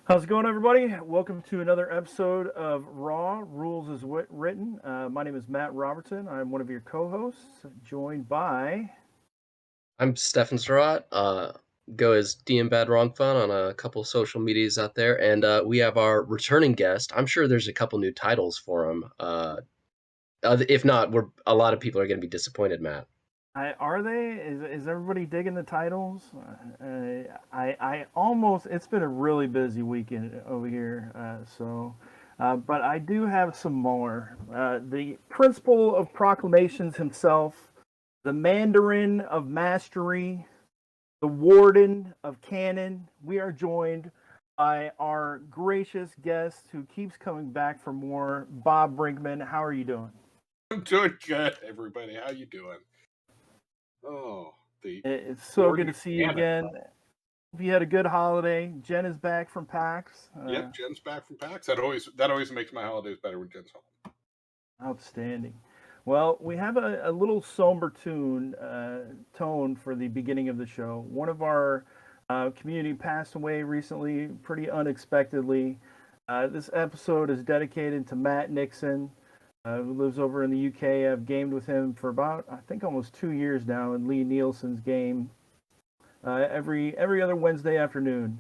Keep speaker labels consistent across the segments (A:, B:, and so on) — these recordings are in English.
A: How's it going, everybody? Welcome to another episode of Raw Rules as Written. My name is Matt Robertson. I'm one of your co-hosts, joined by...
B: I'm Stefan Surratt. Go as DM Bad Wrong Fun on a couple social medias out there, and we have our returning guest. I'm sure there's a couple new titles for him. If not, a lot of people are going to be disappointed, Matt.
A: Are they? Is everybody digging the titles? I almost... It's been a really busy weekend over here, but I do have some more. The Principal of Proclamations himself, the Mandarin of Mastery, the Warden of Canon. We are joined by our gracious guest who keeps coming back for more, Bob Brinkman. How are you doing?
C: I'm doing good, everybody. How you doing?
A: It's so good to see you again. Hope you had a good holiday. Jen is back from PAX.
C: Yep, Jen's back from PAX. That always makes my holidays better when Jen's home.
A: Outstanding. Well, we have a little somber tone for the beginning of the show. One of our community passed away recently, pretty unexpectedly. This episode is dedicated to Matt Nixon, who lives over in the UK. I've gamed with him for about, I think, almost 2 years now in Lee Nielsen's game every other Wednesday afternoon.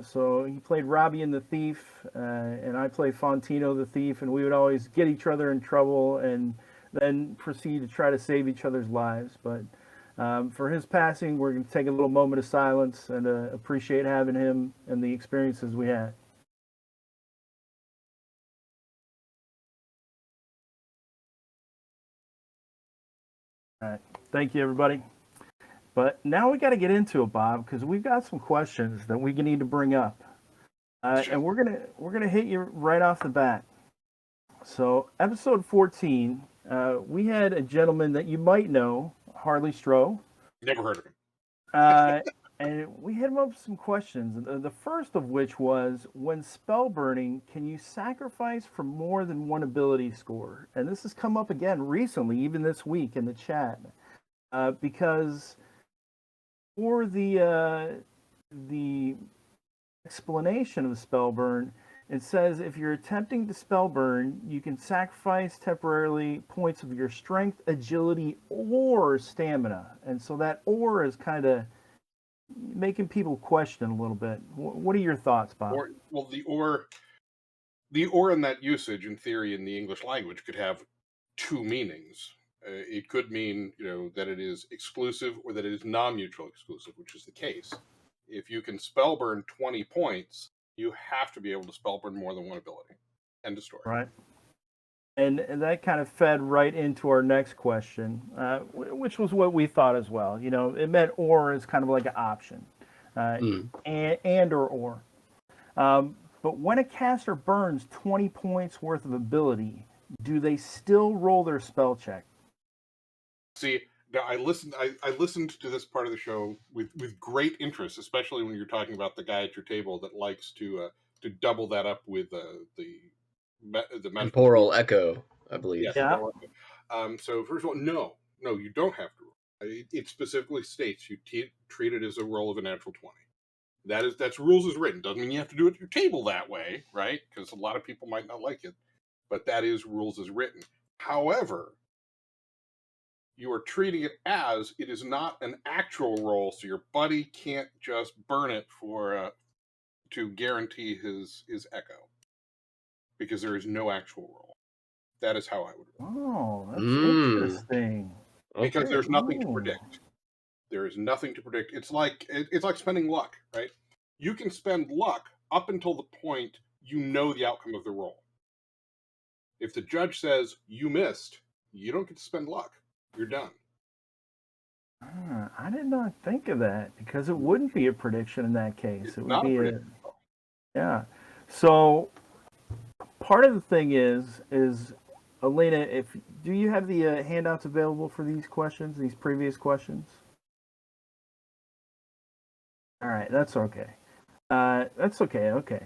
A: So he played Robbie and the Thief, and I played Fontino the Thief, and we would always get each other in trouble and then proceed to try to save each other's lives. But for his passing, we're going to take a little moment of silence and appreciate having him and the experiences we had. All right. Thank you, everybody. But now we got to get into it, Bob, because we've got some questions that we need to bring up, and we're gonna hit you right off the bat. So, episode 14, we had a gentleman that you might know, Harley Stroh.
C: Never heard of him.
A: And we hit him up with some questions. The first of which was, when spell burning, can you sacrifice for more than one ability score? And this has come up again recently, even this week in the chat, because for the explanation of Spellburn, it says if you're attempting to Spellburn, you can sacrifice temporarily points of your strength, agility, or stamina. And so that or is kind of making people question a little bit. What are your thoughts, Bob?
C: The or in that usage, in theory, in the English language, could have two meanings. It could mean, that it is exclusive or that it is non-mutual exclusive, which is the case. If you can spellburn 20 points, you have to be able to spellburn more than one ability. End of story.
A: Right. And that kind of fed right into our next question, which was what we thought as well. It meant or is kind of like an option, and or. But when a caster burns 20 points worth of ability, do they still roll their spell check?
C: See, now I listened to this part of the show with great interest, especially when you're talking about the guy at your table that likes to double that up with the
B: Temporal echo, I believe.
A: Yeah.
C: So first of all, no, you don't have to roll. It specifically states you treat it as a roll of a natural 20. That's rules as written. Doesn't mean you have to do it at your table that way, right? Because a lot of people might not like it, but that is rules as written. However, you are treating it as it is not an actual roll, so your buddy can't just burn it to guarantee his echo, because there is no actual roll. That is how I would
A: Oh,
C: roll.
A: that's interesting.
C: Because there's nothing to predict. There is nothing to predict. It's like spending luck, right? You can spend luck up until the point you know the outcome of the roll. If the judge says you missed, you don't get to spend luck. You're done.
A: I did not think of that, because it wouldn't be a prediction in that case. It would be yeah. So part of the thing is Elena, do you have the handouts available for these questions, these previous questions? All right, that's okay. Okay.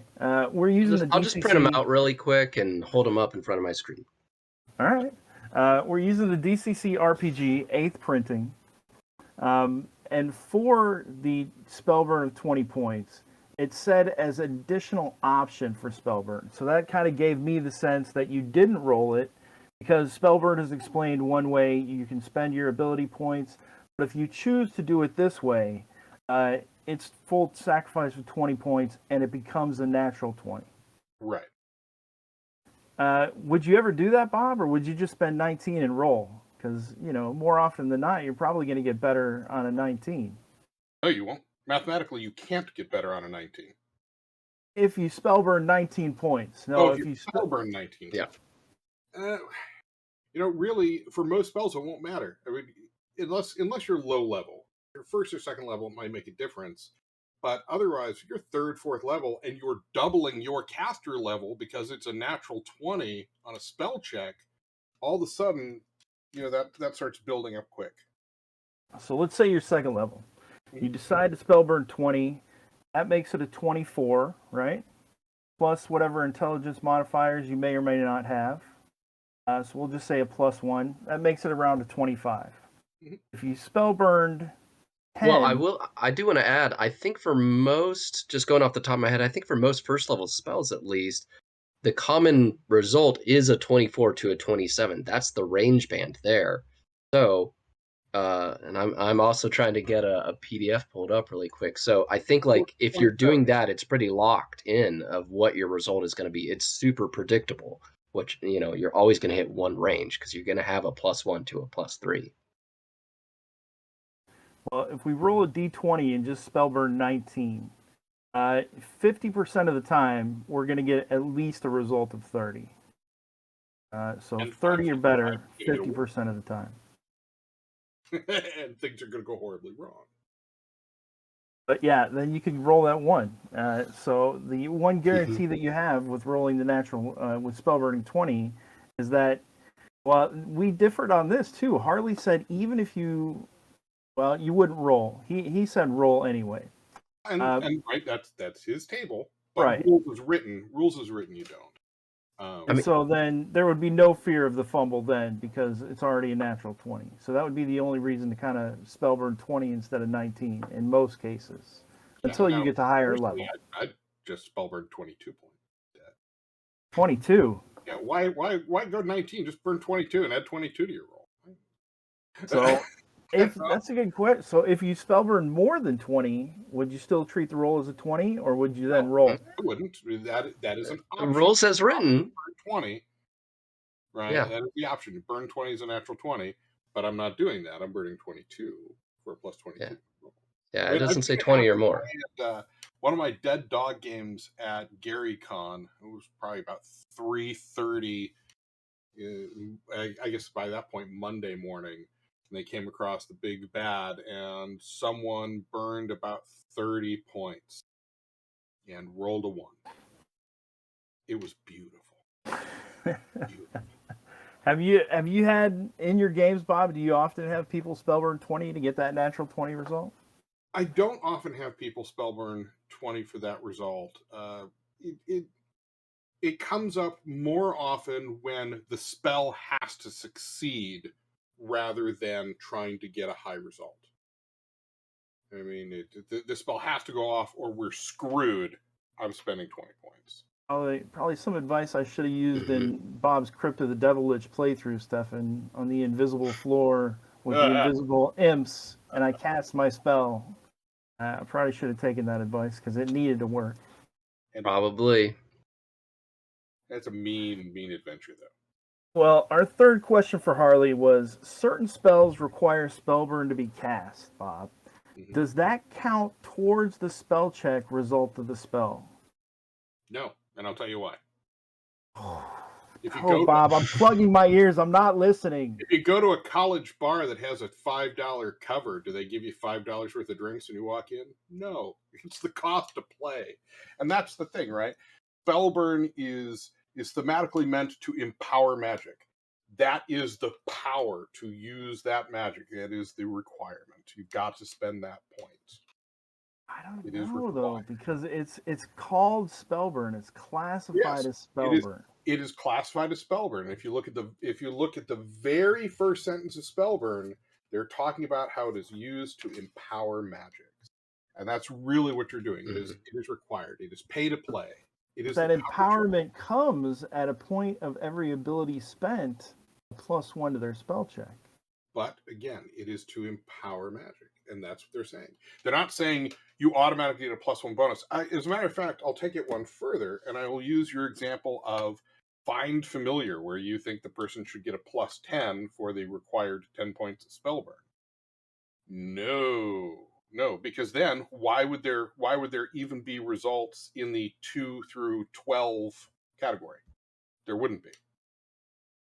A: We're using the DCC.
B: I'll just print them out really quick and hold them up in front of my screen.
A: All right. We're using the DCC RPG 8th printing. And for the Spellburn of 20 points, it said as an additional option for Spellburn. So that kind of gave me the sense that you didn't roll it because Spellburn is explained one way. You can spend your ability points, but if you choose to do it this way, it's full sacrifice of 20 points and it becomes a natural 20.
C: Right.
A: Would you ever do that, Bob, or would you just spend 19 and roll? Because, more often than not, you're probably going to get better on a 19.
C: No, you won't. Mathematically, you can't get better on a 19.
A: If you Spellburn 19 points. No,
C: if you Spellburn 19.
B: Yeah.
C: Really, for most spells, it won't matter. I mean, unless you're low level. Your first or second level might make a difference. But otherwise, if you're third, fourth level, and you're doubling your caster level because it's a natural 20 on a spell check, all of a sudden, that starts building up quick.
A: So let's say you're second level. You decide to Spellburn 20. That makes it a 24, right? Plus whatever intelligence modifiers you may or may not have. So we'll just say a +1. That makes it around a 25.
C: Mm-hmm.
A: If you Spellburned 10...
B: Well, I do want to add, I think for most, just going off the top of my head, I think for most first level spells at least, the common result is a 24 to a 27. That's the range band there. So, and I'm also trying to get a PDF pulled up really quick. So I think like if you're doing that, it's pretty locked in of what your result is going to be. It's super predictable, which, you're always going to hit one range because you're going to have a +1 to a +3.
A: Well, if we roll a d20 and just Spellburn 19, 50% of the time, we're going to get at least a result of 30. So
C: And
A: 30 or better, 50% of the time.
C: And things are going to go horribly wrong.
A: But yeah, then you can roll that one. So the one guarantee that you have with rolling the natural, with Spellburning 20, is that, well, we differed on this too. Harley said even if you wouldn't roll. He said roll anyway.
C: And right, that's his table. But
A: right.
C: Rules is written, you don't.
A: So then there would be no fear of the fumble then because it's already a natural 20. So that would be the only reason to kind of Spellburn 20 instead of 19 in most cases. Until you get to higher level.
C: I'd just Spellburn 22 points.
A: 22?
C: Yeah, why go 19? Just burn 22 and add 22 to your roll.
A: So that's a good question. So if you Spellburn more than 20, would you still treat the roll as a 20 or would you then roll?
C: I wouldn't. That is an option.
B: The rules as written.
C: 20. Right?
B: Yeah.
C: That is the option. You burn 20 is a natural 20, but I'm not doing that. I'm burning 22 for a +22.
B: Yeah, it doesn't say 20 or more.
C: One of my dead dog games at Gary Con, it was probably about 3:30, I guess by that point, Monday morning, and they came across the big bad, and someone burned about 30 points and rolled a 1. It was beautiful. Beautiful.
A: Have you had in your games, Bob? Do you often have people Spellburn 20 to get that natural 20 result?
C: I don't often have people Spellburn 20 for that result. It comes up more often when the spell has to succeed rather than trying to get a high result. I mean, the spell has to go off or we're screwed. I'm spending 20 points.
A: Probably some advice I should have used in Bob's Crypt of the Devil Lich playthrough, Stefan, on the invisible floor with the invisible imps, and I cast my spell. I probably should have taken that advice because it needed to work.
B: Probably.
C: That's a mean adventure, though.
A: Well, our third question for Harley was, certain spells require Spellburn to be cast, Bob. Mm-hmm. Does that count towards the spell check result of the spell?
C: No, and I'll tell you why.
A: Bob, I'm plugging my ears. I'm not listening.
C: If you go to a college bar that has a $5 cover, do they give you $5 worth of drinks when you walk in? No, it's the cost to play. And that's the thing, right? Spellburn is thematically meant to empower magic. That is the power to use that magic. That is the requirement. You've got to spend that point.
A: I don't know though, because it's called Spellburn. It's classified as Spellburn.
C: It is classified as Spellburn. If you look at the very first sentence of Spellburn, they're talking about how it is used to empower magic. And that's really what you're doing. It is required. It is pay to play. It is
A: That
C: the cover
A: empowerment comes at a point of every ability spent +1 to their spell check.
C: But again, it is to empower magic, and that's what they're saying. They're not saying you automatically get a +1 bonus. As a matter of fact, I'll take it one further, and I will use your example of Find Familiar, where you think the person should get a +10 for the required 10 points of Spellburn. No, because then why would there even be results in the 2 through 12 category? There wouldn't be.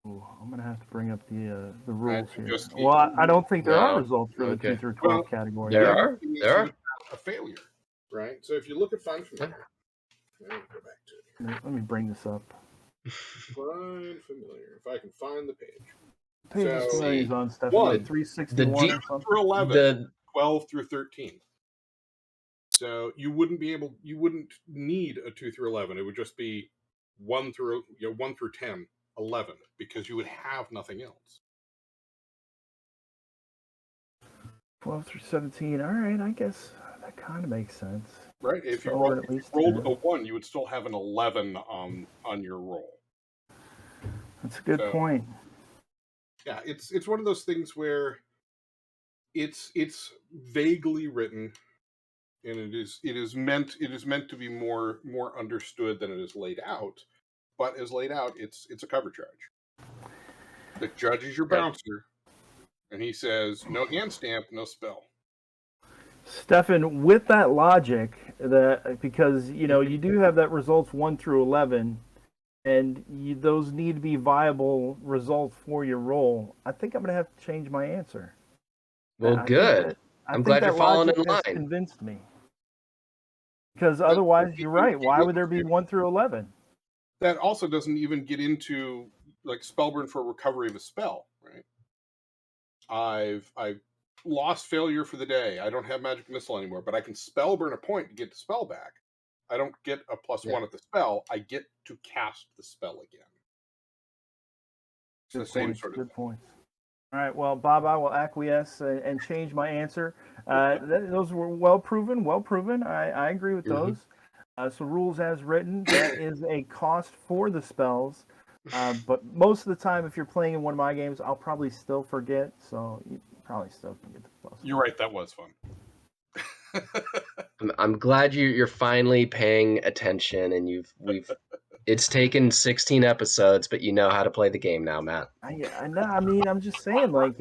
A: Ooh, I'm gonna have to bring up the rules here.
C: Just-
A: Well, I don't think there are
B: No.
A: results for the
B: Okay.
A: 2 through 12
C: Well,
A: category.
B: There
C: Yeah,
B: are.
C: but you
B: There are.
C: would have a failure, right? So if you look at Find Familiar, let me go back to it.
A: Let me bring this up.
C: Find Familiar. If I can find the page.
A: Page of
C: So-
A: familiars on stuff.
C: One,
A: 361
B: the
A: or something.
C: Through 11,
B: The
C: 12 through 13. So you wouldn't need a 2 through 11. It would just be 1 through 10, 11, because you would have nothing else.
A: 12 through 17. All right, I guess that kind of makes sense.
C: Right? If you
A: So
C: rolled,
A: at least
C: a
A: 10.
C: 1, you would still have an 11 on your roll.
A: That's a good
C: So-
A: point.
C: Yeah, it's one of those things where it's vaguely written, and it is meant to be more understood than it is laid out. But as laid out, it's a cover charge. The judge is your bouncer, and he says no hand stamp, no spell.
A: Stefan, with that logic, because you do have that results 1 through 11, and those need to be viable results for your roll, I think I'm going to have to change my answer.
B: well,
A: I think
B: good.
A: that- I
B: I'm
A: think
B: glad you're
A: that
B: falling
A: logic
B: in
A: has
B: line.
A: convinced me. Because otherwise, you're right. Why would there be 1 through 11?
C: That also doesn't even get into like Spellburn for recovery of a spell, right? I've lost failure for the day. I don't have magic missile anymore, but I can Spellburn a point to get the spell back. I don't get a +1 at the spell. I get to cast the spell again. It's the same sort of
A: Good
C: thing.
A: points. All right, well, Bob, I will acquiesce and change my answer. Those were well proven. I agree with those. So rules as written, that is a cost for the spells. But most of the time, if you're playing in one of my games, I'll probably still forget. So you probably still can get the +1.
C: You're right. That was fun.
B: I'm glad you're finally paying attention, and it's taken 16 episodes, but you know how to play the game now, Matt.
A: I know. I mean, I'm just saying, like,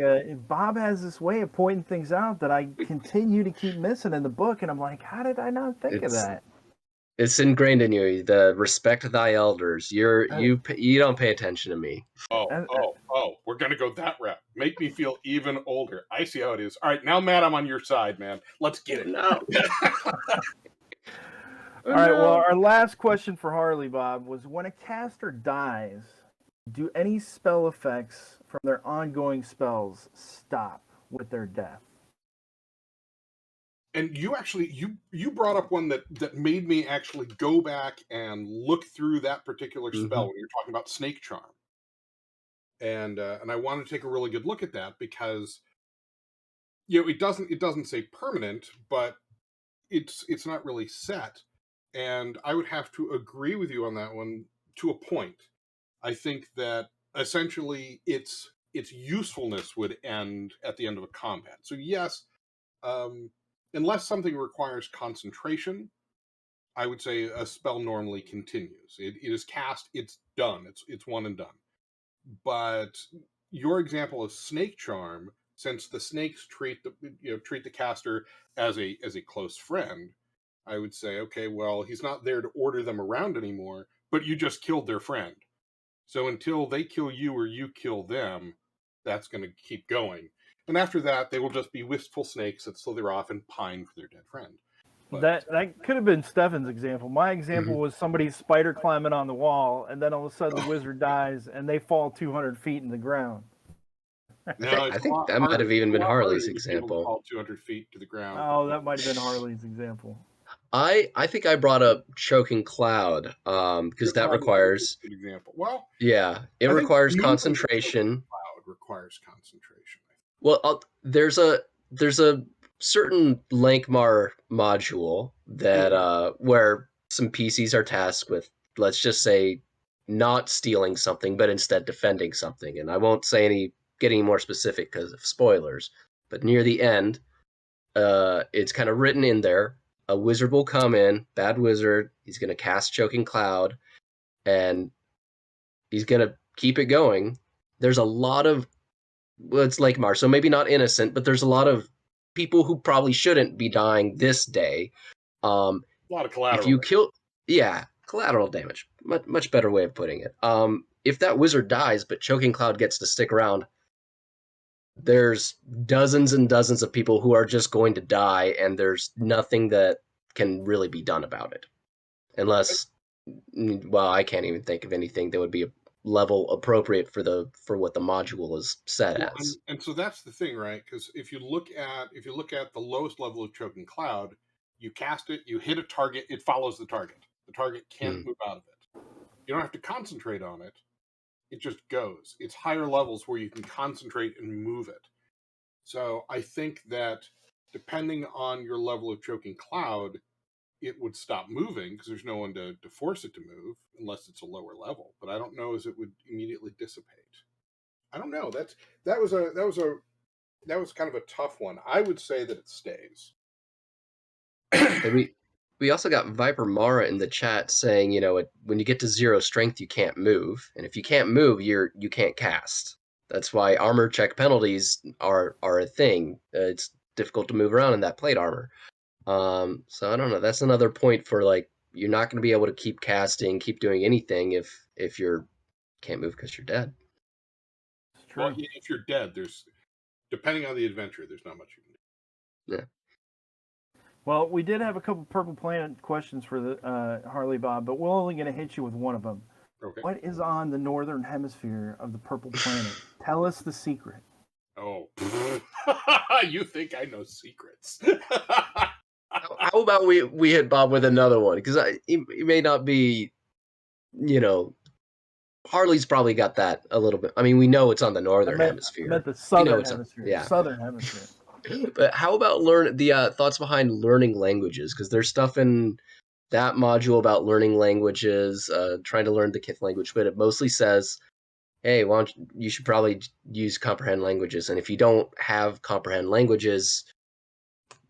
A: Bob has this way of pointing things out that I continue to keep missing in the book, and I'm like, how did I not think of that?
B: It's ingrained in you. The respect thy elders. You don't pay attention to me.
C: Oh, we're gonna go that route. Make me feel even older. I see how it is. All right, now Matt, I'm on your side, man. Let's get it.
B: No.
A: All right, well, our last question for Harley, Bob, was when a caster dies, do any spell effects from their ongoing spells stop with their death?
C: And you actually you brought up one that made me actually go back and look through that particular spell when you're talking about Snake Charm. And I wanted to take a really good look at that because it doesn't say permanent, but it's not really set. And I would have to agree with you on that one to a point. I think that essentially its usefulness would end at the end of a combat. So yes, unless something requires concentration, I would say a spell normally continues. It is cast, it's done, it's one and done. But your example of Snake Charm, since the snakes treat the caster as a close friend, I would say, okay, well, he's not there to order them around anymore, but you just killed their friend. So until they kill you or you kill them, that's going to keep going. And after that, they will just be wistful snakes that slither off and pine for their dead friend. But,
A: That could have been Stefan's example. My example was somebody spider climbing on the wall, and then all of a sudden the wizard dies, and they fall 200 feet in the ground.
C: no,
B: I think that might have even been Harley's example.
C: Fall 200 feet to the ground.
A: Oh, that might have been Harley's example.
B: I think I brought up Choking Cloud because that requires
C: Good example. Well,
B: it
C: I think
B: requires
C: movement
B: concentration.
C: Cloud requires concentration.
B: Well, there's a certain Lankmar module that where some PCs are tasked with, let's just say, not stealing something, but instead defending something. And I won't say get any more specific because of spoilers. But near the end, it's kind of written in there. A wizard will come in, bad wizard. He's going to cast Choking Cloud, and he's going to keep it going. There's a lot of, well, it's Lankmar, so maybe not innocent, but there's a lot of people who probably shouldn't be dying this day.
C: A lot of collateral.
B: If you kill, yeah, collateral damage. Much better way of putting it. If that wizard dies, but Choking Cloud gets to stick around, there's dozens and dozens of people who are just going to die, and there's nothing that can really be done about it. Unless, well, I can't even think of anything that would be a level appropriate for what the module is set as.
C: And so that's the thing, right? Because if you look at the lowest level of Choking Cloud, you cast it, you hit a target, it follows the target. The target can't move out of it. You don't have to concentrate on it. It just goes. It's higher levels where you can concentrate and move it. So I think that depending on your level of Choking Cloud, it would stop moving because there's no one to force it to move unless it's a lower level. But I don't know as it would immediately dissipate. I don't know. That was kind of a tough one. I would say that it stays.
B: And we also got Viper Mara in the chat saying, when you get to 0 strength, you can't move, and if you can't move, you can't cast. That's why armor check penalties are a thing. It's difficult to move around in that plate armor. So I don't know. That's another point for you're not going to be able to keep casting, keep doing anything if you can't move because you're dead.
A: It's true.
C: Well, if you're dead, depending on the adventure, there's not much you can do.
B: Yeah.
A: Well, we did have a couple Purple Planet questions for the Harley Bob, but we're only going to hit you with one of them.
C: Okay.
A: What is on the northern hemisphere of the Purple Planet? Tell us the secret.
C: Oh, you think I know secrets?
B: How about we hit Bob with another one? Because he may not be, Harley's probably got that a little bit. I mean, we know it's on the northern hemisphere.
A: I meant the southern
B: hemisphere.
A: Yeah. Southern hemisphere.
B: But how about the thoughts behind learning languages? Because there's stuff in that module about learning languages, trying to learn the Kith language, but it mostly says, hey, you should probably use comprehend languages. And if you don't have comprehend languages,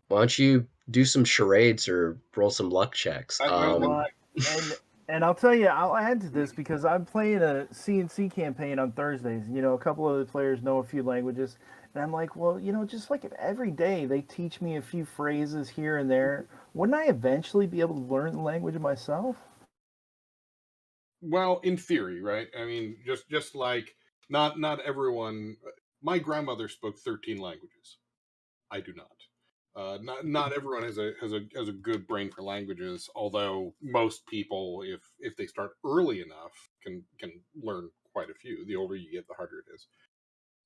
B: why don't you do some charades or roll some luck checks?
A: And I'll tell you, I'll add to this because I'm playing a CNC campaign on Thursdays. A couple of the players know a few languages. And I'm like, well, just like if every day they teach me a few phrases here and there, wouldn't I eventually be able to learn the language myself?
C: Well, in theory, right? I mean, just like not everyone. My grandmother spoke 13 languages. I do not. Not everyone has a good brain for languages. Although most people, if they start early enough, can learn quite a few. The older you get, the harder it is.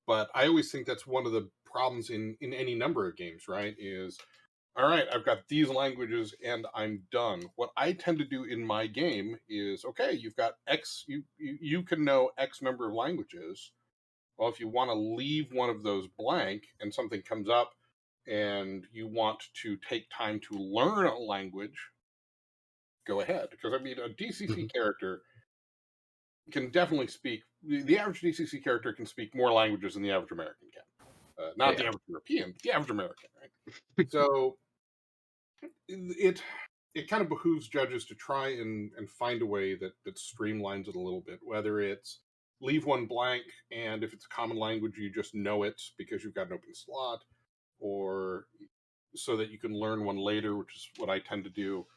C: But I always think that's one of the problems in any number of games, right? Is, all right, I've got these languages and I'm done. What I tend to do in my game is, okay, you've got X, you can know X number of languages. Well, if you want to leave one of those blank and something comes up and you want to take time to learn a language, go ahead. Because, I mean, a DCC character can definitely speak. The average DCC character can speak more languages than the average American can. Not the average European, but the average American, right? So it kind of behooves judges to try and find a way that streamlines it a little bit. Whether it's leave one blank, and if it's a common language, you just know it because you've got an open slot, or so that you can learn one later, which is what I tend to do.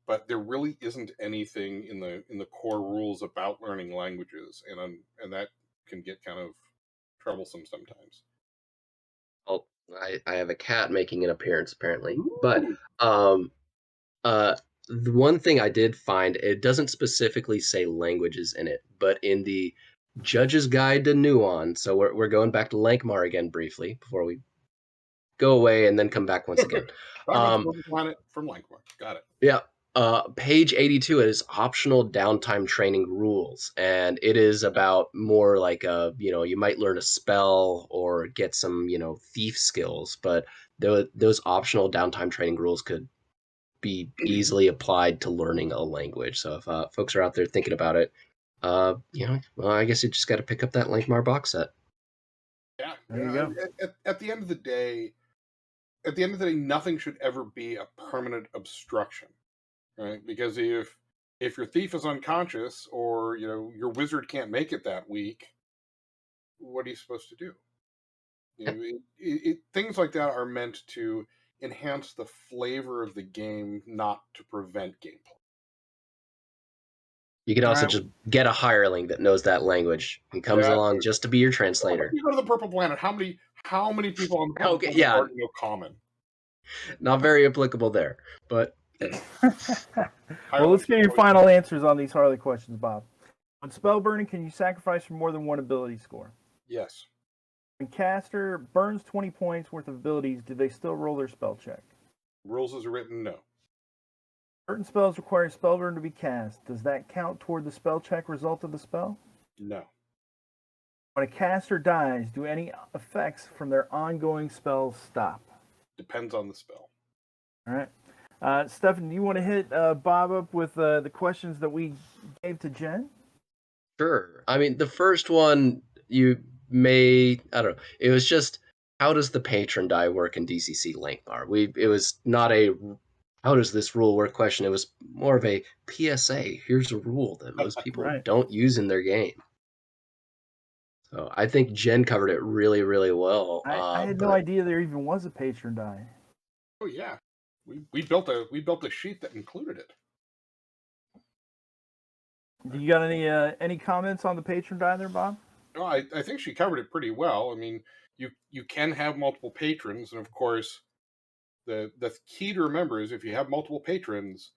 C: But there really isn't anything in the core rules about learning languages, and that can get kind of troublesome sometimes.
B: Oh, I have a cat making an appearance apparently.
C: Ooh.
B: But the one thing I did find, it doesn't specifically say languages in it, but in the Judge's Guide to Nuon, so we're going back to Lankmar again briefly before we go away and then come back once again.
C: Planet from Lankmar. Got it.
B: Yeah. Page 82 is optional downtime training rules, and it is about more like you might learn a spell or get some thief skills, but those optional downtime training rules could be easily applied to learning a language. So if folks are out there thinking about it, well, I guess you just got to pick up that Lankmar box set.
C: Yeah.
A: There you go.
C: At the end of the day, nothing should ever be a permanent obstruction, right? Because if your thief is unconscious, or your wizard can't make it that week, what are you supposed to do? Things like that are meant to enhance the flavor of the game, not to prevent gameplay.
B: You could also
A: Alright.
B: just get a hireling that knows that language. He comes along just to be your translator.
C: You go to the Purple Planet. How many people on the Purple
B: Okay,
C: Planet
B: yeah.
C: already know Common?
B: Not very applicable there, but
A: Well, let's get your final answers on these Harley questions, Bob. On spell burning, can you sacrifice for more than one ability score?
C: Yes.
A: When caster burns 20 points worth of abilities, do they still roll their spell check?
C: Rules as written, no.
A: Certain spells require spell burn to be cast. Does that count toward the spell check result of the spell?
C: No.
A: When a caster dies, do any effects from their ongoing spells stop?
C: Depends on the spell.
A: All right. Stefan, do you want to hit Bob up with the questions that we gave to Jen?
B: sure. I mean, the first one I don't know. It was just, how does the patron die work in DCC Lankmar? It was not a how does this rule work question. It was more of a PSA. Here's a rule that most people
A: Right.
B: don't use in their game. So I think Jen covered it really, really well.
A: I had no idea there even was a patron die.
C: Oh yeah, we built a sheet that included it.
A: Do you got any comments on the patron die there, Bob?
C: No, I think she covered it pretty well. I mean, you can have multiple patrons, and of course, the key to remember is if you have multiple patrons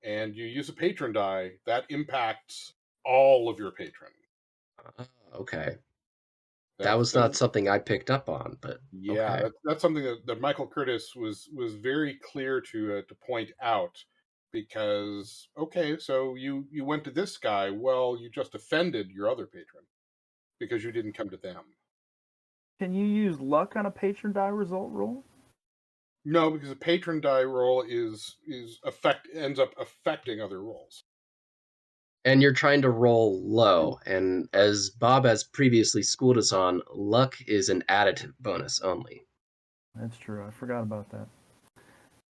C: and you use a patron die, that impacts all of your patrons.
B: Okay. That was not something I picked up on, but
C: yeah,
B: okay.
C: that's something that Michael Curtis was very clear to point out, because okay, so you went to this guy, well, you just offended your other patron because you didn't come to them.
A: Can you use luck on a patron die result roll?
C: No, because a patron die roll ends up affecting other rolls.
B: And you're trying to roll low, and as Bob has previously schooled us on, luck is an additive bonus only.
A: That's true. I forgot about that.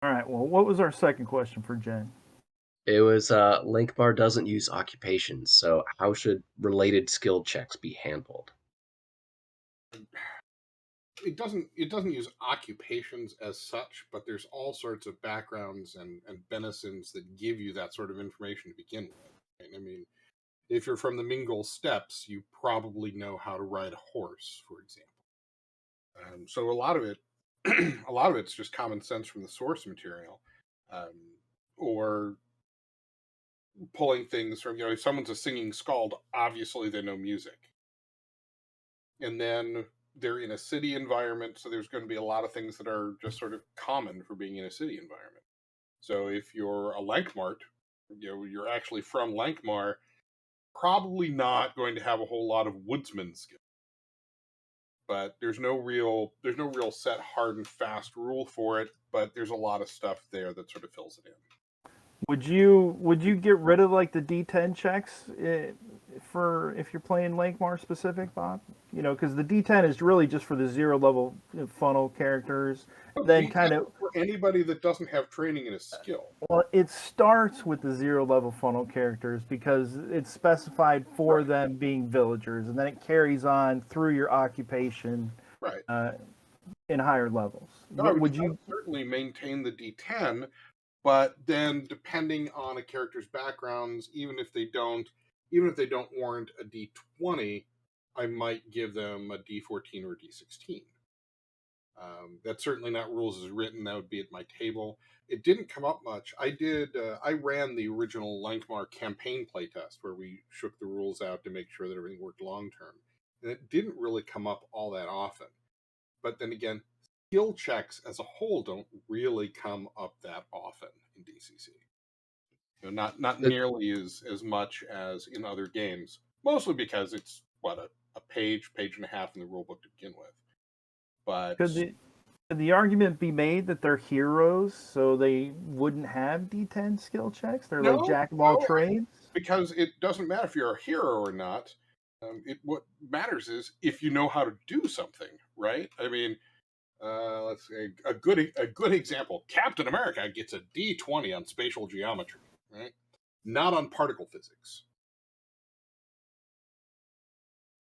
A: All right. Well, what was our second question for Jen?
B: It was Linkbar doesn't use occupations, so how should related skill checks be handled?
C: It doesn't use occupations as such, but there's all sorts of backgrounds and benisons that give you that sort of information to begin with. Right? I mean, if you're from the Mingol Steppes, you probably know how to ride a horse, for example. So a lot of it's just common sense from the source material, or pulling things from, if someone's a singing skald, obviously they know music. And then they're in a city environment, so there's going to be a lot of things that are just sort of common for being in a city environment. So if you're a Lankmart, you're actually from Lankmar, probably not going to have a whole lot of woodsman skill. But there's no real set hard and fast rule for it, but there's a lot of stuff there that sort of fills it in.
A: Would you get rid of like the D10 checks for if you're playing Lankmar specific, Bob? Because the D10 is really just for the 0 level funnel characters. Then kind of
C: for anybody that doesn't have training in a skill.
A: Well, it starts with the 0 level funnel characters because it's specified for them being villagers, and then it carries on through your occupation,
C: right,
A: in higher levels.
C: No,
A: Would you
C: certainly maintain the D10? But then, depending on a character's backgrounds, even if they don't warrant a D20, I might give them a D14 or a D16. That's certainly not rules as written. That would be at my table. It didn't come up much. I ran the original Lankmar campaign playtest where we shook the rules out to make sure that everything worked long term, and it didn't really come up all that often. But then again, skill checks as a whole don't really come up that often in DCC. Not nearly as much as in other games, mostly because it's a page and a half in the rulebook to begin with. But
A: Could the argument be made that they're heroes, so they wouldn't have D10 skill checks? They're like
C: No,
A: jack of all
C: no,
A: trades.
C: because it doesn't matter if you're a hero or not. What matters is if you know how to do something, right? I mean, let's say a good example. Captain America gets a D20 on spatial geometry, right? Not on particle physics.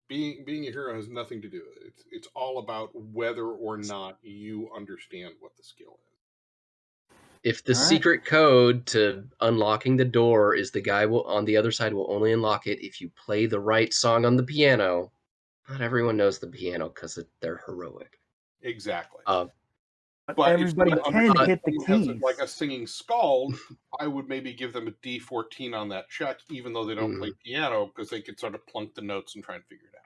C: Being a hero has nothing to do with it. It's all about whether or not you understand what the skill is.
B: If the
A: All right.
B: secret code to unlocking the door is the guy on the other side will only unlock it if you play the right song on the piano, not everyone knows the piano because they're heroic.
C: Exactly.
B: Uh,
A: But
C: But if
A: everybody
C: someone
A: can
C: understands
A: hit the
C: someone has
A: keys.
C: like a singing scald, I would maybe give them a D14 on that check, even though they don't play piano, because they could sort of plunk the notes and try and figure it out.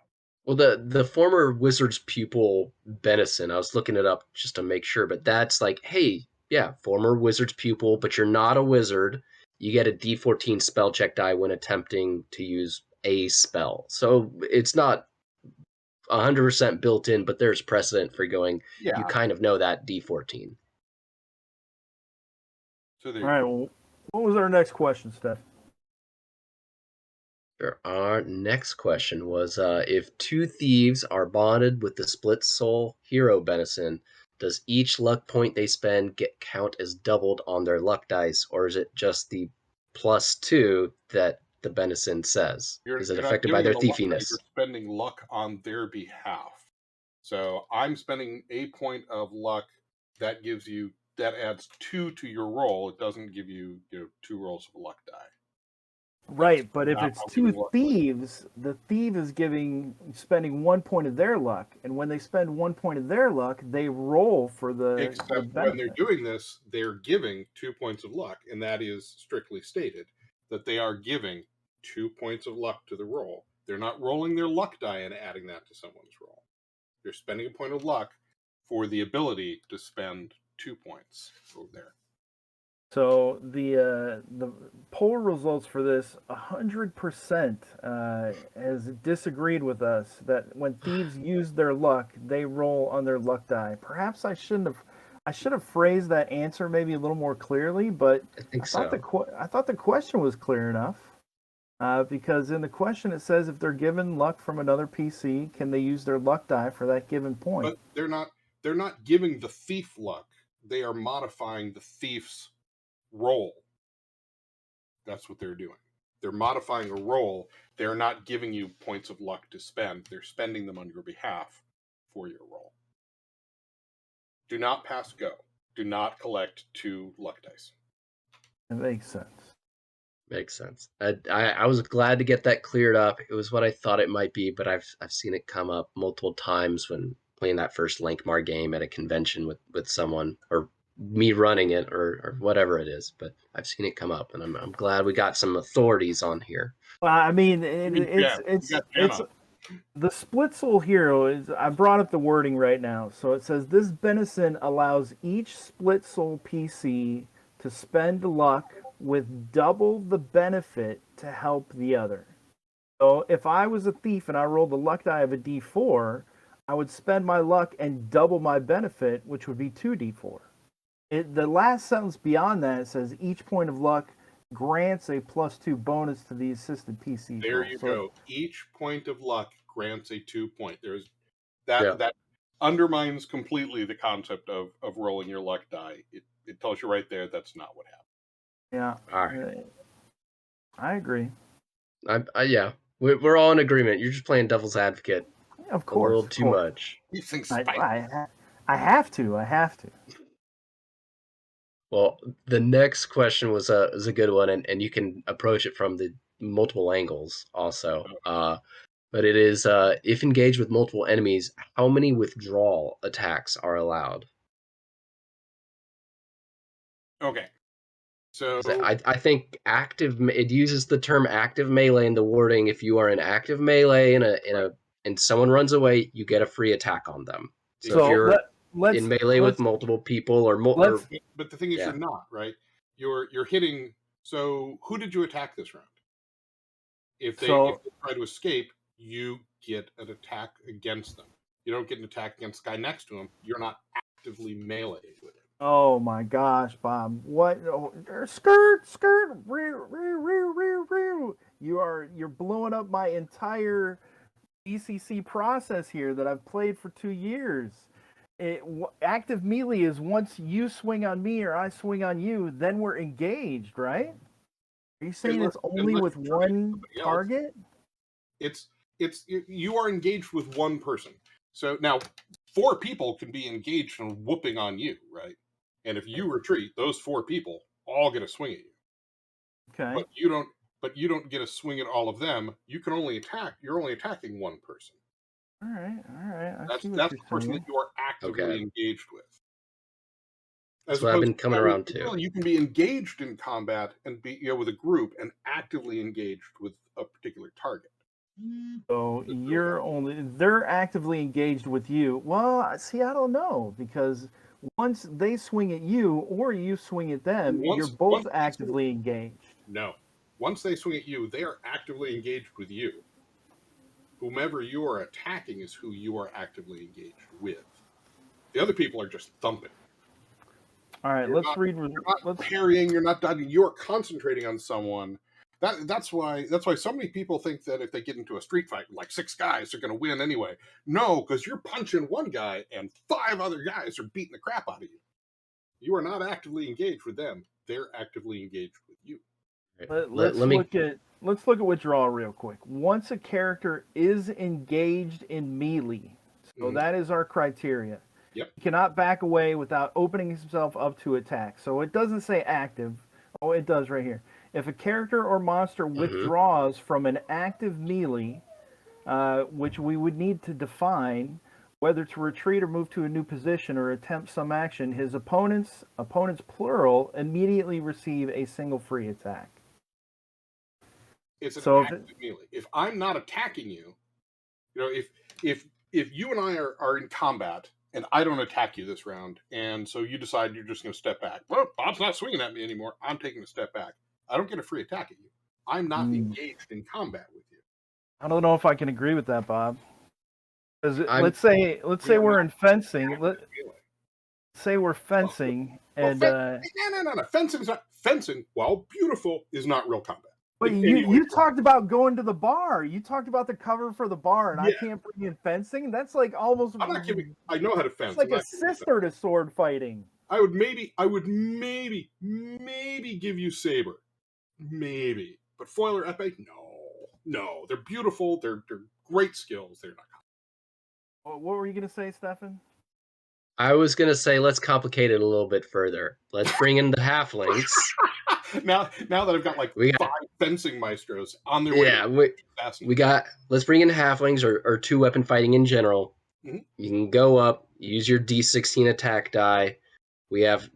B: Well, the former wizard's pupil Benison, I was looking it up just to make sure, but that's like, hey, yeah, former wizard's pupil, but you're not a wizard. You get a D14 spell check die when attempting to use a spell. So it's not 100% built in, but there's precedent for going, you
C: Yeah.
B: kind of know that D14.
C: So there
A: All
C: you
A: right.
C: go.
A: Well, what was our next question, Steph?
B: Sure. Our next question was if two thieves are bonded with the split soul hero Benison, does each luck point they spend count as doubled on their luck dice, or is it just the +2 that the Benison says? Is it
C: You're not
B: affected by
C: giving
B: their
C: them a luck die, you're
B: thiefiness?
C: spending luck on their behalf. So I'm spending a point of luck that adds 2 to your roll. It doesn't give you 2 rolls of a luck die. That's
A: Right, but if
C: not
A: it's
C: how
A: two
C: giving luck works.
A: thieves, the thief is spending 1 point of their luck, and when they spend 1 point of their luck, they roll for the
C: Except when they're
A: benefit.
C: doing this, they're giving 2 points of luck, and that is strictly stated that they are giving 2 points of luck to the roll. They're not rolling their luck die and adding that to someone's roll. They're spending a point of luck for the ability to spend 2 points over there.
A: So the poll results for this 100% has disagreed with us that when thieves use their luck, they roll on their luck die. Perhaps I should have phrased that answer maybe a little more clearly, but
B: I think
A: I thought
B: so.
A: I thought the question was clear enough. Because in the question it says if they're given luck from another PC, can they use their luck die for that given point?
C: But they're not giving the thief luck. They are modifying the thief's roll. That's what they're doing. They're modifying a roll. They're not giving you points of luck to spend. They're spending them on your behalf for your roll. Do not pass go. Do not collect 2 luck dice.
A: It makes sense.
B: Makes sense. I was glad to get that cleared up. It was what I thought it might be, but I've seen it come up multiple times when playing that first Lankmar game at a convention with someone, or me running it, or whatever it is. But I've seen it come up, and I'm glad we got some authorities on here.
A: Well, I mean,
C: Yeah, you got Jan
A: it's
C: on.
A: the split soul hero is. I brought up the wording right now, so it says this benison allows each split soul PC to spend luck with double the benefit to help the other. So if I was a thief and I rolled the luck die of a D4, I would spend my luck and double my benefit, which would be 2D4. The last sentence beyond that says each point of luck grants a +2 bonus to the assisted PC
C: There
A: roll.
C: you
A: So
C: go. Each point of luck grants a 2 point. There's
B: Yeah.
C: that undermines completely the concept of rolling your luck die. It tells you right there that's not what happened.
A: yeah,
B: All right.
A: I agree.
B: Yeah. We're all in agreement. You're just playing devil's advocate
A: Of
B: a little
A: course, of
B: too
A: course.
B: much.
C: You think
A: I,
C: spicy?
A: I have to. I have to.
B: Well, the next question was a good one, and you can approach it from the multiple angles also. But it is if engaged with multiple enemies, how many withdrawal attacks are allowed?
C: Okay. So
B: 'Cause I think it uses the term active melee in the wording. If you are in active melee and someone runs away, you get a free attack on them. So if
A: So
B: you're in
A: let's
B: melee with
A: let's
B: multiple people
A: let's
C: but the thing is
B: yeah,
C: you're not, right? You're hitting. So who did you attack this round? If they
A: so
C: try to escape, you get an attack against them. You don't get an attack against the guy next to him. You're not actively melee with it.
A: Oh my gosh, Bob! What? Oh, skirt, skirt, you're blowing up my entire ECC process here that I've played for 2 years. Active melee is once you swing on me or I swing on you, then we're engaged, right? Are you saying it's only with one target?
C: It's you are engaged with one person. So now 4 people can be engaged and whooping on you, right? And if you retreat, those 4 people all get a swing at you.
A: Okay.
C: But you don't get a swing at all of them. You can only attack. You're only attacking one person.
A: All right.
C: That's
A: See what
C: the
A: you're
C: person
A: saying.
C: that you are actively engaged with.
B: That's what I've been coming around to.
C: You can be engaged in combat and be with a group and actively engaged with a particular target.
A: So they're actively engaged with you. Well, see, I don't know, because once they swing at you or you swing at them, you're both actively engaged.
C: No. Once they swing at you, they are actively engaged with you. Whomever you are attacking is who you are actively engaged with. The other people are just thumping.
A: All right,
C: You're not parrying, you're not dodging, you're concentrating on someone. That's why so many people think that if they get into a street fight with like 6 guys, they're going to win anyway. No, because you're punching one guy and 5 other guys are beating the crap out of you. You are not actively engaged with them; they're actively engaged with you.
A: Let's look at withdrawal real quick. Once a character is engaged in melee, so that is our criteria.
C: Yep.
A: He cannot back away without opening himself up to attack. So it doesn't say active. Oh, it does right here. If a character or monster withdraws from an active melee, which we would need to define whether to retreat or move to a new position or attempt some action, his opponents plural immediately receive a single free attack.
C: It's an active melee. If I'm not attacking you, if you and I are in combat and I don't attack you this round, and so you decide you're just going to step back. Well, Bob's not swinging at me anymore. I'm taking a step back. I don't get a free attack at you. I'm not engaged in combat with you.
A: I don't know if I can agree with that, Bob. Because let's say we're in fencing. Let's say we're fencing, and
C: no. Fencing. While beautiful, is not real combat.
A: But you talked about going to the bar. You talked about the cover for the bar, and I can't bring in fencing. That's like almost.
C: I'm not kidding. I know how to fence.
A: It's like a sister to sword fighting.
C: I would maybe give you saber, maybe, but foil or epee, no. They're beautiful. They're great skills. They're not.
A: What were you gonna say, Stefan?
B: I was gonna say let's complicate it a little bit further. Let's bring in the halflings.
C: Now that I've got 5 fencing maestros on their way.
B: Yeah, let's bring in halflings or 2 weapon fighting in general. Mm-hmm. You can go up, use your D16 attack die. We have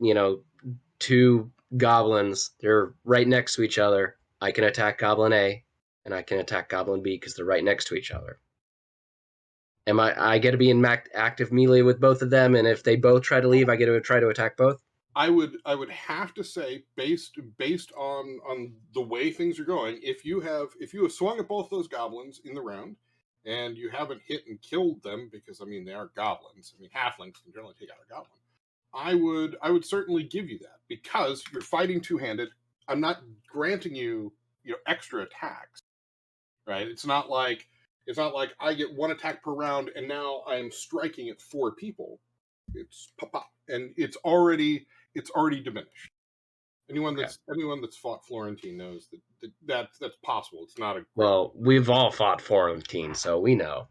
B: 2 goblins. They're right next to each other. I can attack Goblin A, and I can attack Goblin B because they're right next to each other. I get to be in active melee with both of them, and if they both try to leave, I get to try to attack both.
C: I would have to say, based on the way things are going, if you have swung at both those goblins in the round, and you haven't hit and killed them, because they are goblins. Halflings can generally take out a goblin. I would certainly give you that, because you're fighting 2-handed. I'm not granting you extra attacks, right? It's not like I get 1 attack per round and now I'm striking at 4 people. It's pop, and it's already diminished. Anyone that's fought Florentine knows that's possible. It's not a
B: well, we've all fought Florentine, so we know.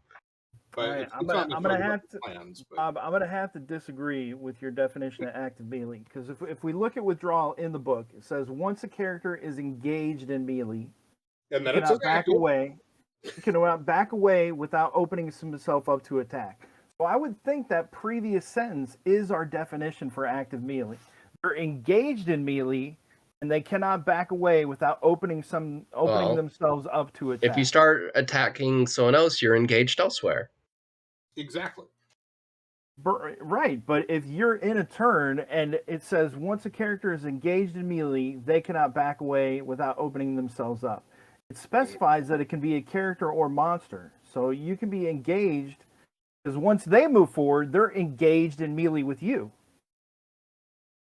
A: But I'm gonna have to disagree with your definition of active melee, because if we look at withdrawal in the book, it says once a character is engaged in melee,
C: and then
A: he cannot back away. He cannot back away without opening himself up to attack. So I would think that previous sentence is our definition for active melee. They're engaged in melee, and they cannot back away without opening themselves up to attack.
B: If you start attacking someone else, you're engaged elsewhere.
C: Exactly.
A: Right, but if you're in a turn and it says once a character is engaged in melee, they cannot back away without opening themselves up. It specifies that it can be a character or monster. So you can be engaged Because once they move forward, they're engaged in melee with you.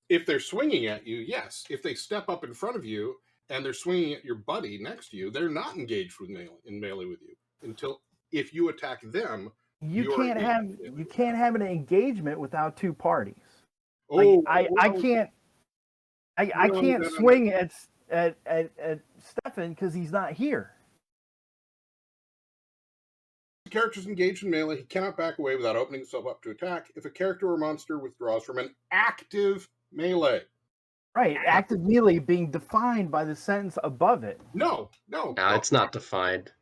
C: If they're swinging at you, yes. If they step up in front of you and they're swinging at your buddy next to you, they're not engaged with melee with you until if you attack them.
A: You can't have an engagement without two parties.
C: Oh,
A: I can't
C: no.
A: swing at Stefan because he's not here.
C: The character's engaged in melee. He cannot back away without opening himself up to attack if a character or monster withdraws from an active melee.
A: Right, active melee being defined by the sentence above it.
C: No.
B: It's not defined.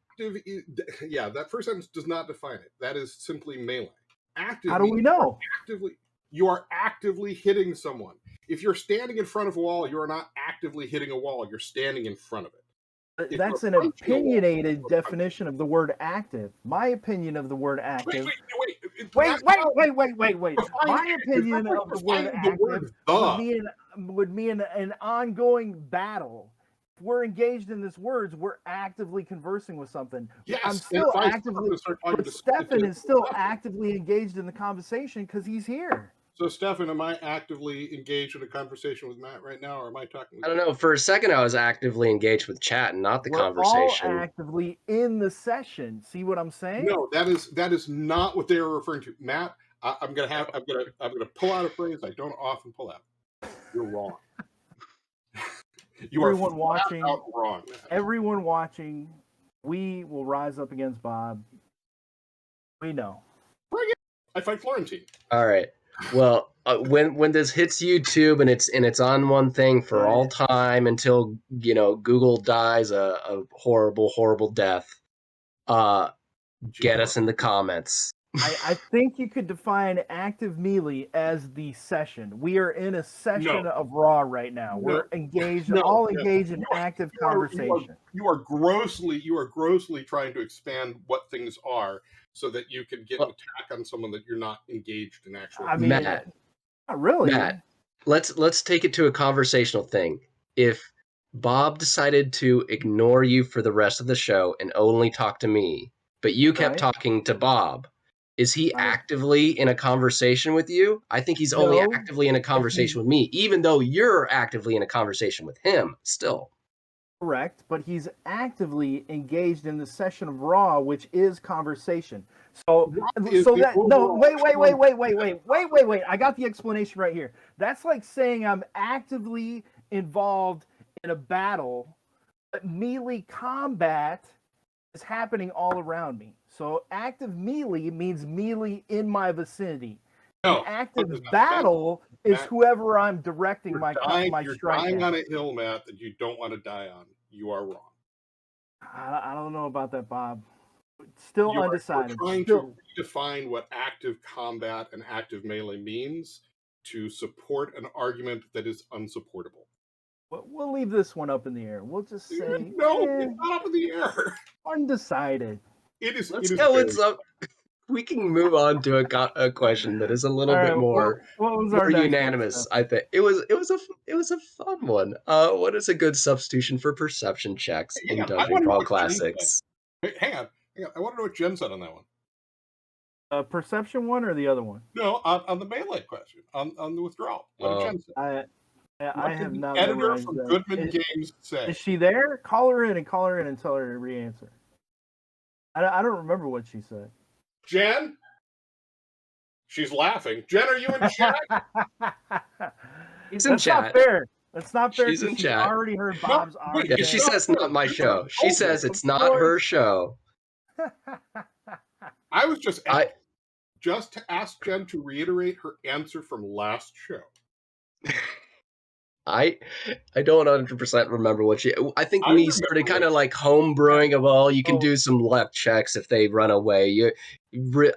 C: Yeah, that first sentence does not define it. That is simply melee. Active.
A: How do we know?
C: You are actively hitting someone. If you're standing in front of a wall, you are not actively hitting a wall. You're standing in front of it.
A: That's an opinionated definition of the word active. My opinion of the word active. Wait. My opinion of the word active would mean an ongoing battle. If we're engaged in this words, we're actively conversing with something.
C: Yes,
A: I'm still actively, but Stefan is still actively engaged in the conversation because he's here.
C: So, Stefan, am I actively engaged in a conversation with Matt right now, or am I talking with
B: I don't know. For a second, I was actively engaged with chat and not the conversation.
A: All actively in the session. See what I'm saying?
C: No, that is not what they are referring to, Matt. I'm gonna pull out a phrase I don't often pull out. You're wrong.
A: Everyone watching,
C: wrong.
A: Everyone watching, we will rise up against Bob. We know.
C: Bring it. I fight Florentine.
B: All right. Well, when this hits YouTube and it's on one thing for all time until Google dies a horrible death, get us in the comments.
A: I think you could define active melee as the session. We are in a session of Raw right now. We're engaged, engaged in active conversation.
C: You are grossly trying to expand what things are so that you can get an attack on someone that you're not engaged in actual.
A: I mean,
B: Matt,
A: not really.
B: Matt, let's take it to a conversational thing. If Bob decided to ignore you for the rest of the show and only talk to me, but you kept talking to Bob, is he actively in a conversation with you? I think he's only actively in a conversation with me, even though you're actively in a conversation with him still.
A: Correct, but he's actively engaged in the session of Raw, which is conversation. Wait. I got the explanation right here. That's like saying I'm actively involved in a battle, but melee combat is happening all around me. So active melee means melee in my vicinity. Active battle is whoever I'm directing my strike.
C: You're dying on a hill, Matt, that you don't want to die on. You are wrong.
A: I don't know about that, Bob. Still undecided.
C: You're trying to redefine what active combat and active melee means to support an argument that is unsupportable.
A: We'll leave this one up in the air. We'll just say
C: it's not up in the air.
A: Undecided.
B: It's up. We can move on to a question that is a little bit more, more unanimous. I think it was a fun one. What is a good substitution for perception checks in Dungeon Crawl Classics?
C: Hang on. I want to know what Jen said on that one.
A: Perception one or the other one?
C: No, on the melee question, on the withdrawal. What did Jen say?
A: I have not.
C: Editor from Goodman Games say.
A: Is she there? Call her in and tell her to re-answer. I don't remember what she said.
C: Jen? She's laughing. Jen, are you in chat?
B: He's in chat.
A: Not fair. That's not fair.
B: She's in chat.
A: Already heard Bob's argument.
B: Yeah, she says not my show. She says it's not her show.
C: I was just to ask Jen to reiterate her answer from last show.
B: I don't 100% remember what I think we started kind of like home brewing of you can do some luck checks if they run away.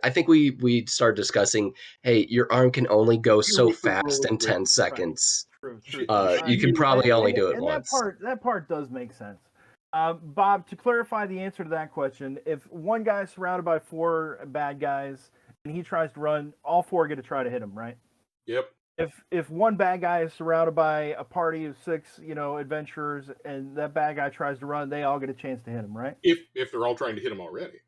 B: I think we started discussing, hey, your arm can only go so fast in 10 seconds.
A: True.
B: You can probably only do it once.
A: That part does make sense. Bob, to clarify the answer to that question, if one guy is surrounded by 4 bad guys and he tries to run, all 4 get to try to hit him, right?
C: Yep.
A: If one bad guy is surrounded by a party of 6, adventurers, and that bad guy tries to run, they all get a chance to hit him, right?
C: If they're all trying to hit him already.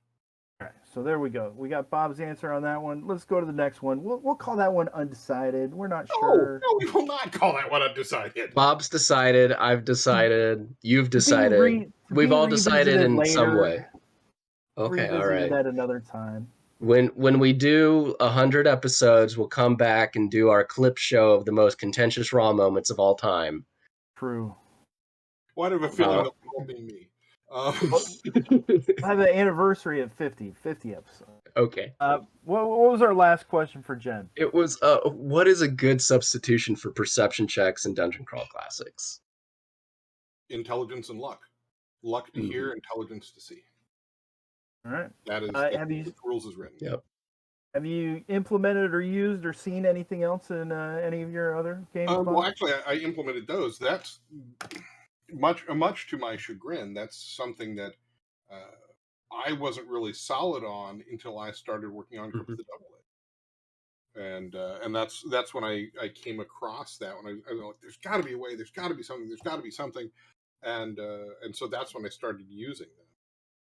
A: All right, so there we go. We got Bob's answer on that one. Let's go to the next one. We'll call that one undecided. We're not sure.
C: No, we will not call that one undecided.
B: Bob's decided. I've decided. You've decided.
A: To
B: We've
A: be
B: all decided
A: revisited
B: in some
A: later.
B: way. Okay, all
A: Revisited
B: right.
A: at another time.
B: When we do 100 episodes, we'll come back and do our clip show of the most contentious Raw moments of all time.
A: True.
C: Why do I have a feeling that will be me?
A: I have an anniversary at 50 episodes.
B: Okay.
A: What was our last question for Jen?
B: It was, what is a good substitution for perception checks in Dungeon Crawl Classics?
C: Intelligence and luck. Luck to hear, intelligence to see.
A: All right.
C: That is
A: have you
C: rules is written.
B: Yep.
A: Have you implemented or used or seen anything else in any of your other games?
C: Well, actually, I implemented those. That's much to my chagrin. That's something that I wasn't really solid on until I started working on Crypt of the Double Edge. And that's when I came across that. When I was like, there's got to be a way. There's got to be something. There's got to be something. And so that's when I started using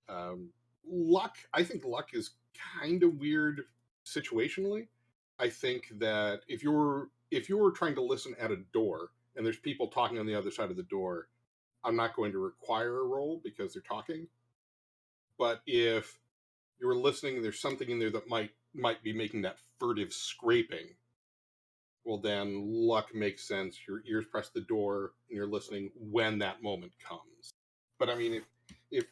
C: them. Luck. I think luck is kind of weird situationally. I think that if you're trying to listen at a door and there's people talking on the other side of the door, I'm not going to require a roll because they're talking. But if you're listening and there's something in there that might be making that furtive scraping, well, then luck makes sense. Your ears press the door and you're listening when that moment comes. But I mean, if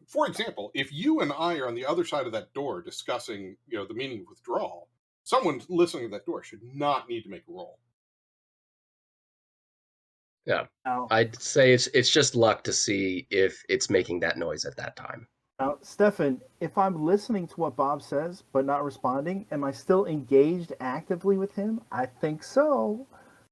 C: for example, if you and I are on the other side of that door discussing, the meaning of withdrawal, someone listening to that door should not need to make a roll.
B: Yeah. I'd say it's just luck to see if it's making that noise at that time.
A: Now, Stefan, if I'm listening to what Bob says but not responding, am I still engaged actively with him? I think so,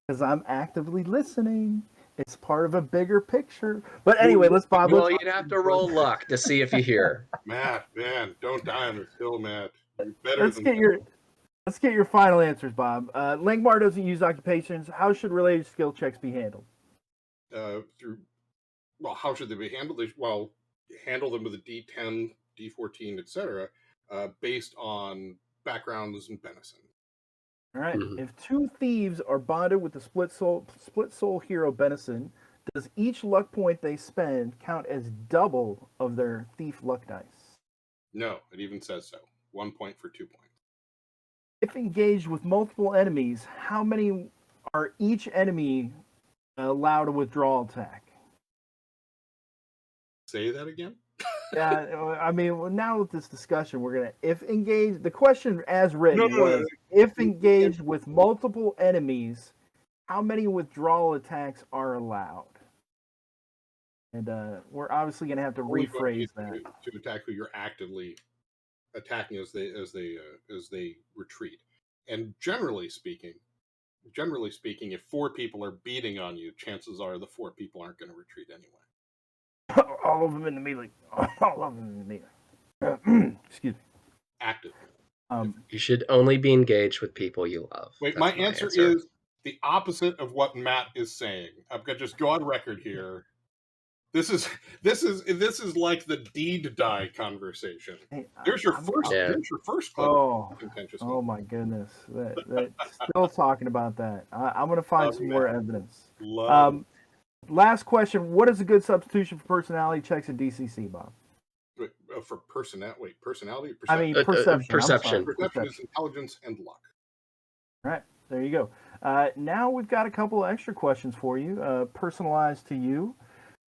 A: because I'm actively listening. It's part of a bigger picture. But anyway,
B: Well, you'd have to roll luck to see if you hear.
C: Matt, man, don't die on this hill, Matt. You're better
A: Let's get your final answers, Bob. Langmar doesn't use occupations. How should related skill checks be handled?
C: How should they be handled? Handle them with a D10, D14, etc., based on backgrounds and benison.
A: All right. If two thieves are bonded with the split soul hero Benison, does each luck point they spend count as double of their thief luck dice?
C: No, it even says so. 1 point for 2 points.
A: If engaged with multiple enemies, how many are each enemy allowed a withdrawal attack?
C: Say that again?
A: Yeah, I mean, now with this discussion, we're gonna if engaged. The question as written was if engaged with multiple enemies, how many withdrawal attacks are allowed? And we're obviously gonna have to rephrase that
C: to attack who you're actively attacking as they retreat. And generally speaking, if 4 people are beating on you, chances are the 4 people aren't going to retreat anyway.
A: All of them in the melee. All of them in the melee. Excuse me.
C: Active.
B: You should only be engaged with people you love.
C: Wait, my answer is the opposite of what Matt is saying. I'm gonna just go on record here. This is like the deed die conversation.
A: Hey,
C: There's your first clip.
A: Oh my goodness! Still talking about that. I'm gonna find some more evidence. Last question: what is a good substitution for personality checks in DCC, Bob?
C: For personality? Perception.
A: I mean perception.
B: Perception.
C: Perception is intelligence and luck.
A: All right, there you go. Now we've got a couple of extra questions for you, personalized to you,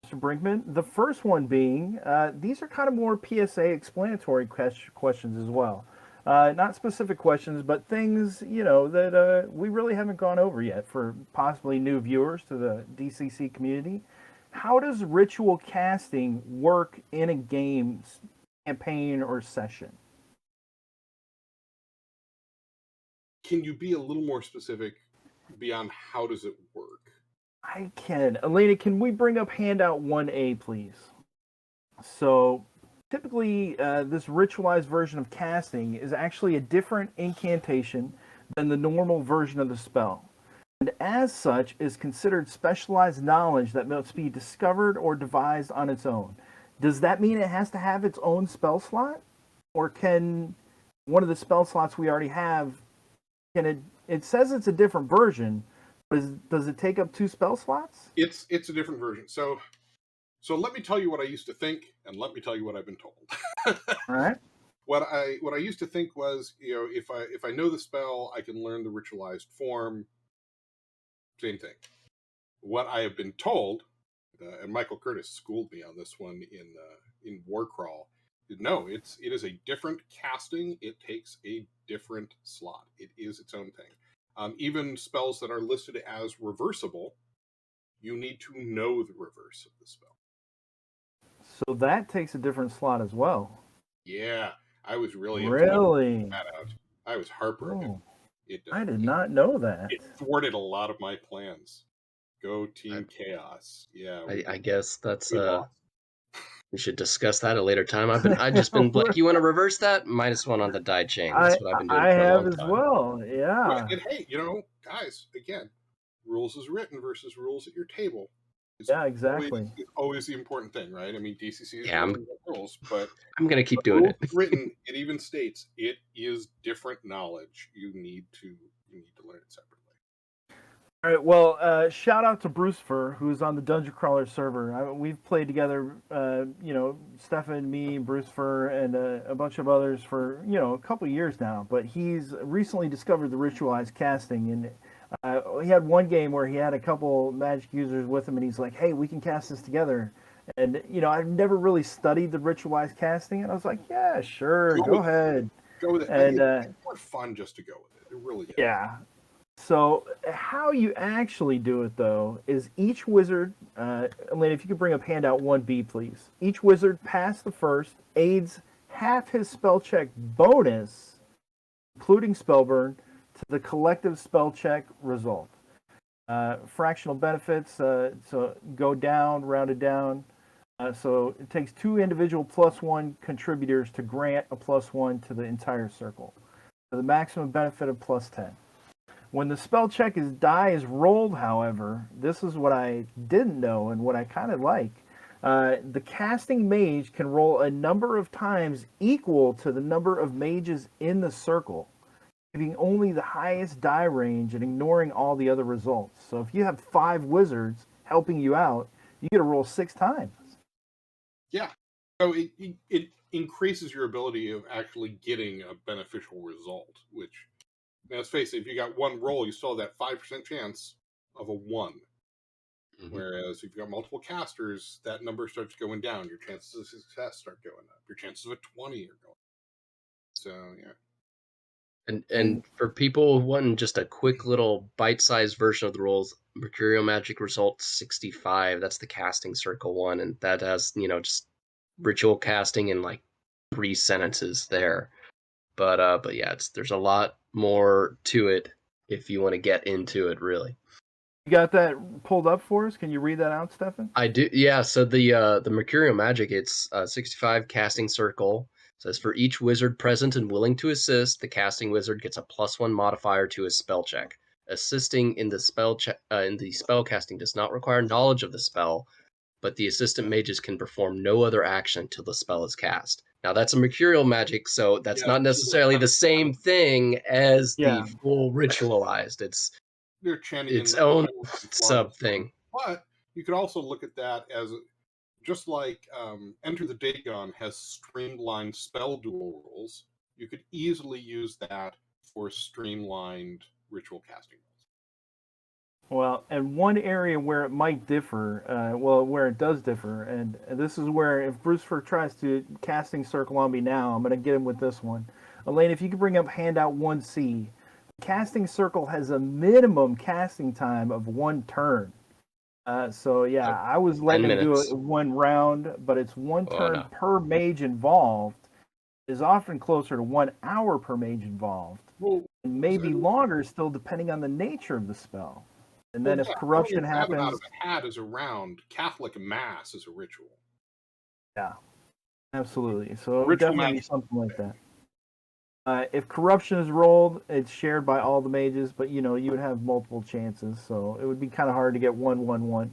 A: Mr. Brinkman. The first one being, these are kind of more PSA explanatory questions as well. Not specific questions, but things, that we really haven't gone over yet for possibly new viewers to the DCC community. How does ritual casting work in a game campaign or session?
C: Can you be a little more specific beyond how does it work?
A: I can. Elena, can we bring up handout 1A, please? So typically, this ritualized version of casting is actually a different incantation than the normal version of the spell, and as such is considered specialized knowledge that must be discovered or devised on its own. Does that mean it has to have its own spell slot? or can one of the spell slots we already have, can it says it's a different version, but does it take up 2 spell slots?
C: It's a different version. So let me tell you what I used to think, and let me tell you what I've been told.
A: All right.
C: What I used to think was, if I know the spell, I can learn the ritualized form. Same thing. What I have been told, and Michael Curtis schooled me on this one in Warcrawl. No, it is a different casting. It takes a different slot. It is its own thing. Even spells that are listed as reversible, you need to know the reverse of the spell.
A: So that takes a different slot as well.
C: Yeah, I was really
A: Really?
C: that out. I was heartbroken.
A: Oh, I did not know that.
C: It thwarted a lot of my plans. Go Team Chaos. Yeah,
B: I guess that's
C: we lost.
B: we should discuss that at a later time. I've just been like, you want to reverse that? -1 on the die chain. That's what I've been doing
A: I
B: for a
A: have
B: long
A: as
B: time.
A: well. Yeah.
C: And hey, guys, again, rules as written versus rules at your table.
A: Yeah, exactly.
C: Is always the important thing, right? I mean, DCC is
B: Yeah,
C: rules, but
B: I'm gonna keep doing
C: rules
B: it.
C: written, it even states it is different knowledge. You need to learn it separately.
A: All right. Well, shout out to Brucefer, who's on the Dungeon Crawler server. We've played together, Stefan, me, Brucefer, and a bunch of others for a couple of years now. But he's recently discovered the ritualized casting, and he had one game where he had a couple magic users with him, and he's like, "Hey, we can cast this together." And I've never really studied the ritualized casting, and I was like, "Yeah, sure, go ahead."
C: Go with it.
A: And
C: it's more fun just to go with it. It really is.
A: yeah. So how you actually do it, though, is each wizard, Elena, if you could bring up handout 1B, please. Each wizard past the first adds half his spell check bonus, including Spellburn, to the collective spell check result. Fractional benefits, so go down, rounded down. So it takes 2 individual +1 contributors to grant a +1 to the entire circle. So the maximum benefit of +10. When the spell check die is rolled, however, this is what I didn't know and what I kind of like. The casting mage can roll a number of times equal to the number of mages in the circle, giving only the highest die range and ignoring all the other results. So if you have 5 wizards helping you out, you get to roll 6 times.
C: Yeah. So it increases your ability of actually getting a beneficial result, which, let's face it, if you got one roll, you still have that 5% chance of a 1. Mm-hmm. Whereas if you've got multiple casters, that number starts going down. Your chances of success start going up. Your chances of a 20 are going up. So, yeah.
B: And for people wanting just a quick little bite-sized version of the rules, Mercurial Magic Result 65, that's the casting circle one, and that has, just ritual casting in like 3 sentences there. But yeah, there's a lot more to it if you want to get into it, really.
A: You got that pulled up for us? Can you read that out, Stefan?
B: I do, yeah. So the Mercurial Magic, it's 65 casting circle. It says for each wizard present and willing to assist, the casting wizard gets a +1 modifier to his spell check. Assisting in the spell casting does not require knowledge of the spell, but the assistant mages can perform no other action till the spell is cast. Now that's a Mercurial Magic, so that's not necessarily the same thing as the full ritualized. It's
C: they're chanting
B: its own sub thing.
C: But you could also look at that as just like Enter the Dagon has streamlined spell duel rules. You could easily use that for streamlined ritual casting rules.
A: Well, and one area where it might differ, where it does differ, and this is where if Brucefer tries to casting circle on me now, I'm going to get him with this one. Elaine, if you could bring up handout 1C, casting circle has a minimum casting time of 1 turn. So yeah, I was letting him do it 1 round, but it's 1 turn per mage involved. Is often closer to 1 hour per mage involved, and maybe longer still, depending on the nature of the spell. And then if corruption happens,
C: out of a hat is a round. Catholic mass is a ritual.
A: Yeah, absolutely. So it would definitely be something like that. If corruption is rolled, it's shared by all the mages, but you would have multiple chances, so it would be kind of hard to get 1-1-1.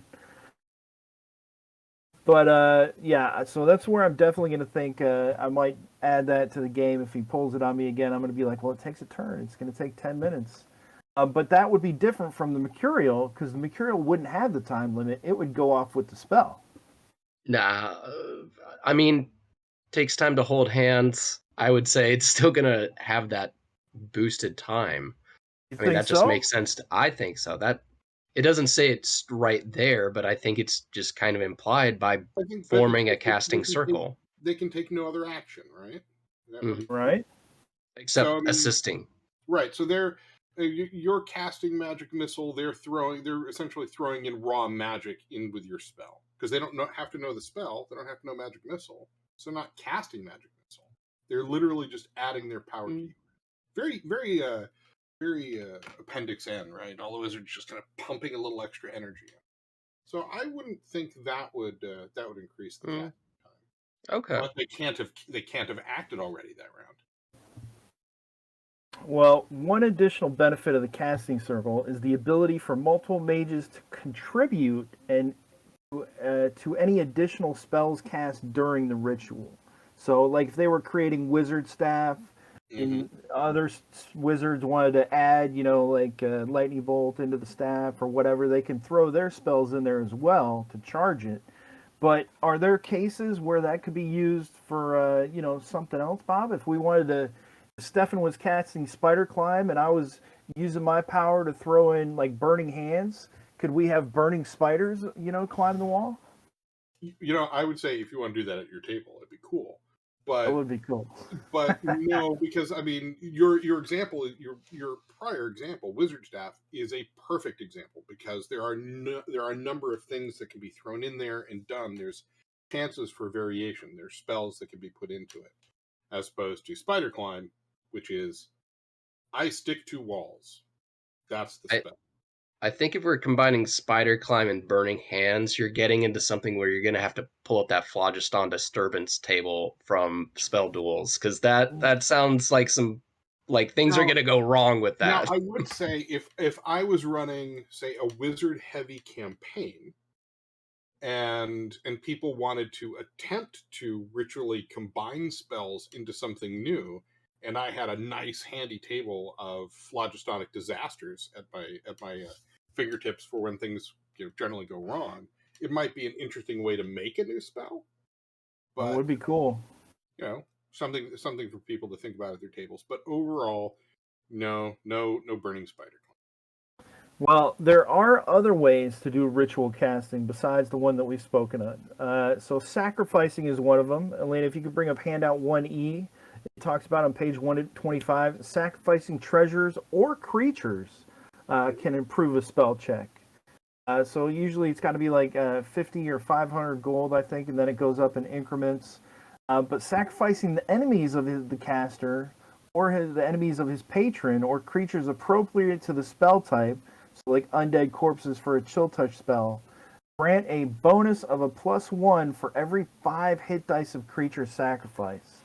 A: But yeah, so that's where I'm definitely going to think I might add that to the game. If he pulls it on me again, I'm going to be like, well, it takes a turn. It's going to take 10 minutes. But that would be different from the Mercurial, because the Mercurial wouldn't have the time limit. It would go off with the spell.
B: Nah, I mean, takes time to hold hands. I would say it's still gonna have that boosted time.
A: You
B: I mean,
A: think
B: that just
A: so?
B: makes sense. I think so. That it doesn't say it's right there, but I think it's just kind of implied by
C: I think, but it's
B: forming a
C: just
B: casting circle,
C: they can take no other action, right? Is that what
B: Mhm.
C: he?
A: Right?
C: So
B: except
C: I mean,
B: assisting.
C: right. So they're you're casting magic missile. They're essentially throwing in raw magic in with your spell because they don't have to know the spell. They don't have to know magic missile. So they're not casting magic missile. They're literally just adding their power to
B: Mm.
C: you. Very appendix N, right? All the wizards just kind of pumping a little extra energy in. So I wouldn't think that would increase the
B: Mm.
C: casting time.
B: Okay.
C: But they can't have acted already that round.
A: Well, one additional benefit of the casting circle is the ability for multiple mages to contribute and to any additional spells cast during the ritual. So, like if they were creating wizard staff,
C: Mm-hmm.
A: and other wizards wanted to add, like lightning bolt into the staff or whatever, they can throw their spells in there as well to charge it. But are there cases where that could be used for, something else, Bob? If we wanted to, Stefan was casting spider climb and I was using my power to throw in like burning hands, could we have burning spiders, climb the wall?
C: I would say if you want to do that at your table, it'd be cool.
A: That
C: But
A: would be cool.
C: no, because I mean your example, your prior example, wizard staff is a perfect example because there are a number of things that can be thrown in there and done. There's chances for variation. There's spells that can be put into it, as opposed to spider climb, which is I stick to walls. That's the
B: I
C: spell.
B: I think if we're combining spider climb and burning hands, you're getting into something where you're gonna have to pull up that phlogiston disturbance table from spell duels, because that sounds like some like things are
C: Now,
B: gonna go wrong with
C: now
B: that.
C: I would say if I was running, say, a wizard heavy campaign, and people wanted to attempt to ritually combine spells into something new, and I had a nice handy table of phlogistonic disasters at my fingertips for when things generally go wrong, it might be an interesting way to make a new spell.
A: That
C: But
A: would be cool.
C: something for people to think about at their tables. But overall, no burning spider.
A: Well, there are other ways to do ritual casting besides the one that we've spoken on. So sacrificing is one of them. Elena, if you could bring up handout 1E, it talks about on page 125, sacrificing treasures or creatures can improve a spell check. So usually it's got to be like 50 or 500 gold, I think, and then it goes up in increments. But sacrificing the enemies of the caster or the enemies of his patron or creatures appropriate to the spell type, so like undead corpses for a chill touch spell, grant a bonus of a +1 for every 5 hit dice of creatures sacrificed.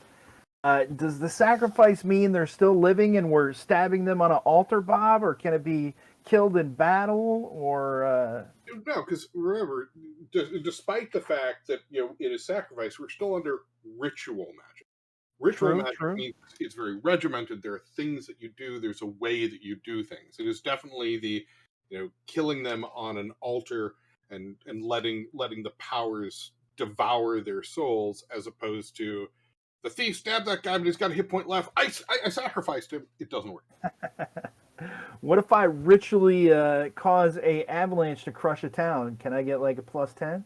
A: Does the sacrifice mean they're still living and we're stabbing them on an altar, Bob, or can it be killed in battle? Or
C: No, because remember, despite the fact that it is sacrifice, we're still under ritual magic. Ritual
A: true,
C: magic
A: true.
C: means it's very regimented. There are things that you do. There's a way that you do things. It is definitely the killing them on an altar and letting the powers devour their souls, as opposed to the thief stabbed that guy, but he's got a hit point left. I sacrificed him. It doesn't work.
A: What if I ritually cause a avalanche to crush a town? Can I get like a +10?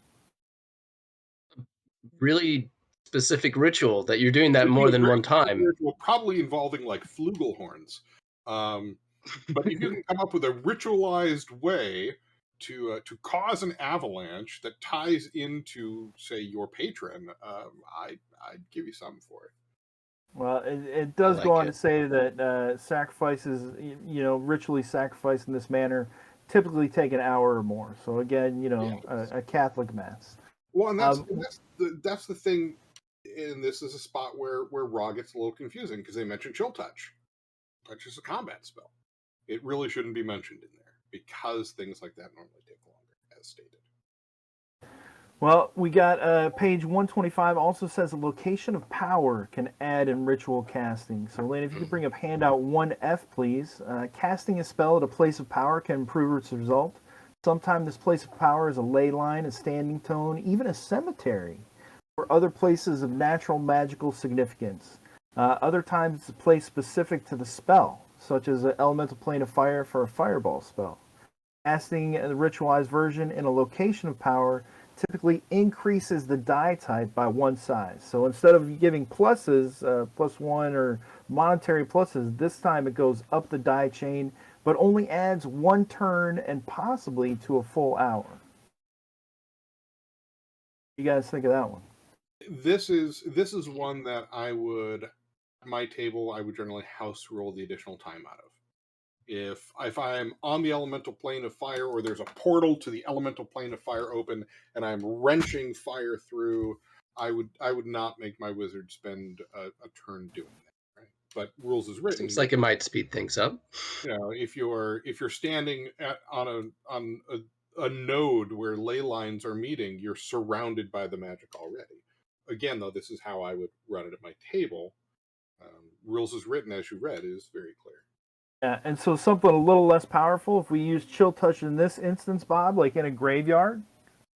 B: Really specific ritual that you're doing that
C: It'd be
B: more
C: a
B: than
C: very
B: one
C: specific
B: time.
C: ritual, probably involving like flugelhorns. Um, but if you can come up with a ritualized way to cause an avalanche that ties into, say, your patron, I'd give you something for it.
A: Well, it
B: I
A: does go
B: like
A: on to
B: it.
A: say that sacrifices, ritually sacrificed in this manner, typically take an hour or more. So again,
C: Yeah.
A: a Catholic mass.
C: Well, and
A: Um,
C: that's the thing. And this is a spot where Raw gets a little confusing because they mention chill touch. Touch is a combat spell. It really shouldn't be mentioned in there because things like that normally take longer, as stated.
A: Well, we got page 125 also says a location of power can add in ritual casting. So, Lane, if you could bring up handout 1F, please. Casting a spell at a place of power can improve its result. Sometimes this place of power is a ley line, a standing tone, even a cemetery, or other places of natural magical significance. Other times it's a place specific to the spell, such as an elemental plane of fire for a fireball spell. Casting the ritualized version in a location of power typically increases the die type by one size. So instead of giving pluses, +1 or monetary pluses, this time it goes up the die chain, but only adds one turn and possibly to a full hour. What do you guys think of that one?
C: This is one that I would, at my table, I would generally house roll the additional time out of. If I'm on the elemental plane of fire, or there's a portal to the elemental plane of fire open, and I'm wrenching fire through, I would not make my wizard spend a turn doing that. Right? But rules is written.
B: Seems like it might speed things up.
C: If you're standing on a node where ley lines are meeting, you're surrounded by the magic already. Again, though, this is how I would run it at my table. Rules is written, as you read, is very clear.
A: Yeah, and so something a little less powerful, if we use chill touch in this instance, Bob, like in a graveyard,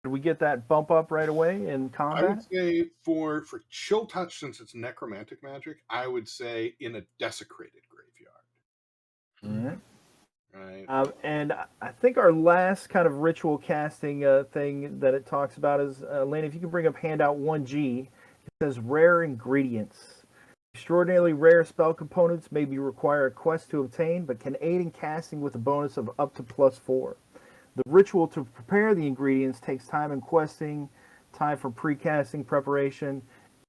A: did we get that bump up right away in combat?
C: I would say for chill touch, since it's necromantic magic, I would say in a desecrated graveyard.
A: All right.
C: Right.
A: And I think our last kind of ritual casting thing that it talks about is, Lane, if you can bring up handout 1G, it says rare ingredients. Extraordinarily rare spell components may be require a quest to obtain, but can aid in casting with a bonus of up to +4. The ritual to prepare the ingredients takes time in questing, time for pre-casting preparation,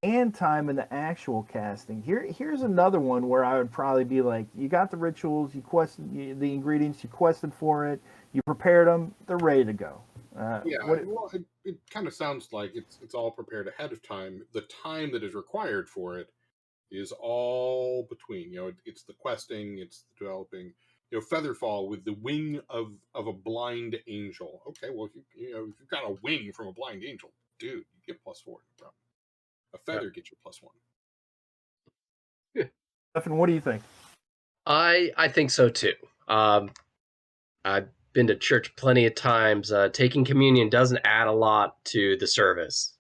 A: and time in the actual casting. Here's another one where I would probably be like, you got the rituals, you quested the ingredients, you quested for it, you prepared them, they're ready to go.
C: Well, it kind of sounds like it's all prepared ahead of time. The time that is required for it is all between. It's the questing, it's the developing. Featherfall with the wing of a blind angel. Okay, well, if you've got a wing from a blind angel, dude, you get +4. No problem. A feather gets you +1.
B: Yeah.
A: Stefan, what do you think?
B: I think so too. I've been to church plenty of times. Taking communion doesn't add a lot to the service,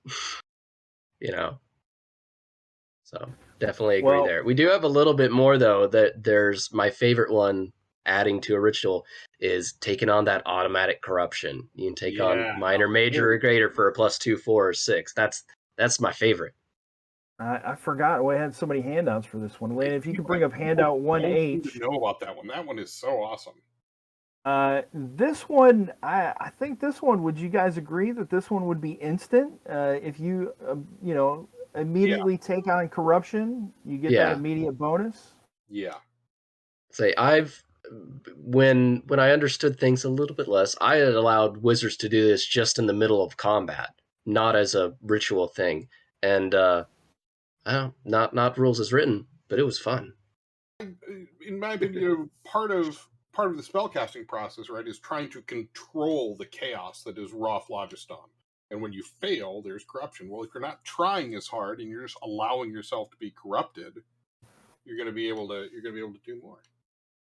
B: So definitely agree there. We do have a little bit more though. That there's my favorite one. Adding to a ritual is taking on that automatic corruption. You can take on minor, major, or greater for a +2, 4, or 6. That's my favorite.
A: I forgot. We had so many handouts for this one. Lane, if you could bring up handout 1H.
C: Know about that one. That one is so awesome.
A: This one, I think this one, would you guys agree that this one would be instant? If you, immediately take on corruption, you get that immediate bonus?
C: Yeah.
B: Say, when I understood things a little bit less, I had allowed wizards to do this just in the middle of combat, not as a ritual thing. And not rules as written, but it was fun.
C: In my opinion, part of the spellcasting process, right, is trying to control the chaos that is raw phlogiston. And when you fail, there's corruption. Well, if you're not trying as hard and you're just allowing yourself to be corrupted, you're going to be able to do more.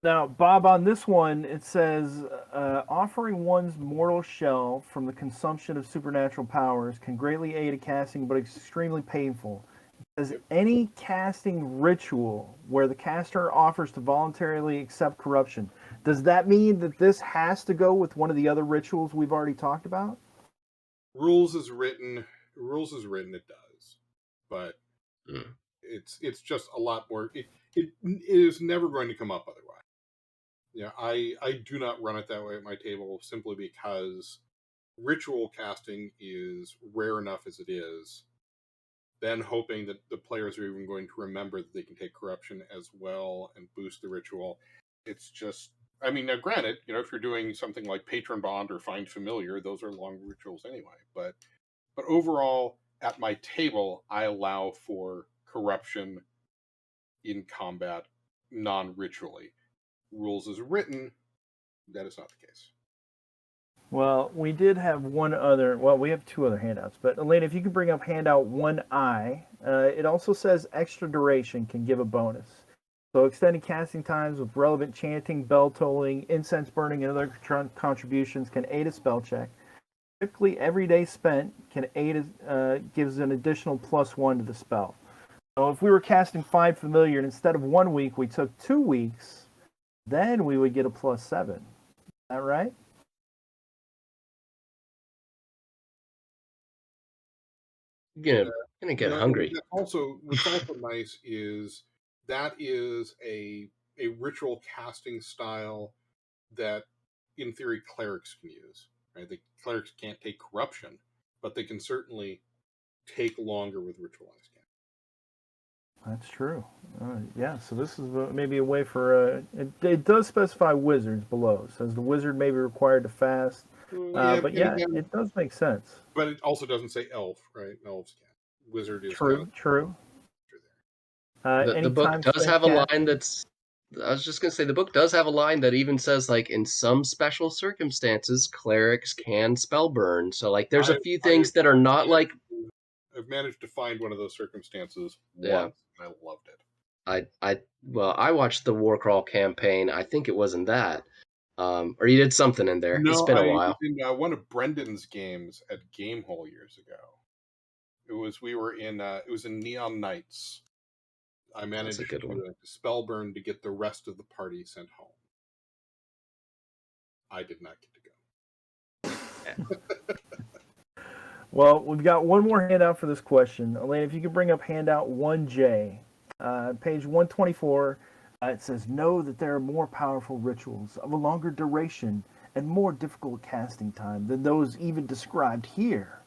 A: Now, Bob, on this one, it says offering one's mortal shell from the consumption of supernatural powers can greatly aid a casting, but extremely painful. It says any casting ritual where the caster offers to voluntarily accept corruption. Does that mean that this has to go with one of the other rituals we've already talked about?
C: Rules is written. It does, but it's just a lot more. It is never going to come up otherwise. I do not run it that way at my table simply because ritual casting is rare enough as it is. Then hoping that the players are even going to remember that they can take corruption as well and boost the ritual. It's just, now granted, if you're doing something like Patron Bond or Find Familiar, those are long rituals anyway. But overall, at my table, I allow for corruption in combat non-ritually. Rules as written, that is not the case.
A: Well, we did have one other. Well, we have two other handouts. But Elena, if you could bring up handout 1I, it also says extra duration can give a bonus. So extended casting times with relevant chanting, bell tolling, incense burning, and other contributions can aid a spell check. Typically, every day spent can aid gives an additional +1 to the spell. So if we were casting 5 familiar and instead of 1 week we took 2 weeks, then we would get a +7. Is that right?
B: Gonna get hungry.
C: What's also nice is that is a ritual casting style that, in theory, clerics can use. Right? The clerics can't take corruption, but they can certainly take longer with ritualized casting.
A: That's true. Yeah, so this is maybe a way for it does specify wizards below. It says the wizard may be required to fast. But yeah,
C: again,
A: it does make sense.
C: But it also doesn't say elf, right? Elves can't. Wizard is
A: True.
B: The book does have a line that's. I was just gonna say the book does have a line that even says like in some special circumstances clerics can spellburn. So like there's a few things that are not like.
C: I've managed to find one of those circumstances
B: Yeah.
C: once, and I loved it.
B: I watched the Warcrawl campaign. I think it wasn't that. Or you did something in there.
C: No,
B: It's been a while.
C: In one of Brendan's games at Gamehole years ago. It was in Neon Knights. I managed to spellburn to get the rest of the party sent home. I did not get to go.
A: Well, we've got one more handout for this question. Elaine, if you could bring up handout 1J, page 124, it says, know that there are more powerful rituals of a longer duration and more difficult casting time than those even described here.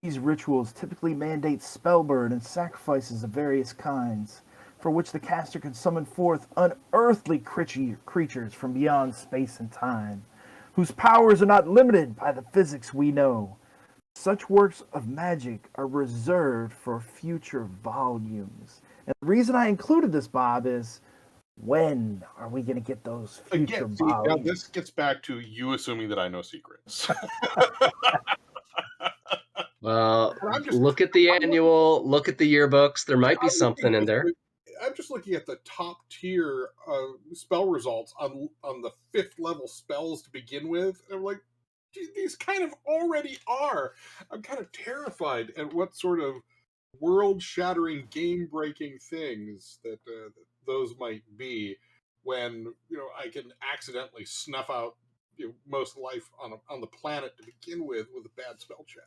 A: These rituals typically mandate spellburn and sacrifices of various kinds, for which the caster can summon forth unearthly creatures from beyond space and time, whose powers are not limited by the physics we know. Such works of magic are reserved for future volumes. And the reason I included this, Bob, is when are we going to get those future volumes?
C: Now this gets back to you assuming that I know secrets.
B: Well, look at the annual, look at the yearbooks. There might be something in there.
C: I'm just looking at the top tier spell results on the 5th level spells to begin with. And I'm like, these kind of already are. I'm kind of terrified at what sort of world-shattering, game-breaking things that those might be when I can accidentally snuff out most life on the planet to begin with a bad spell check.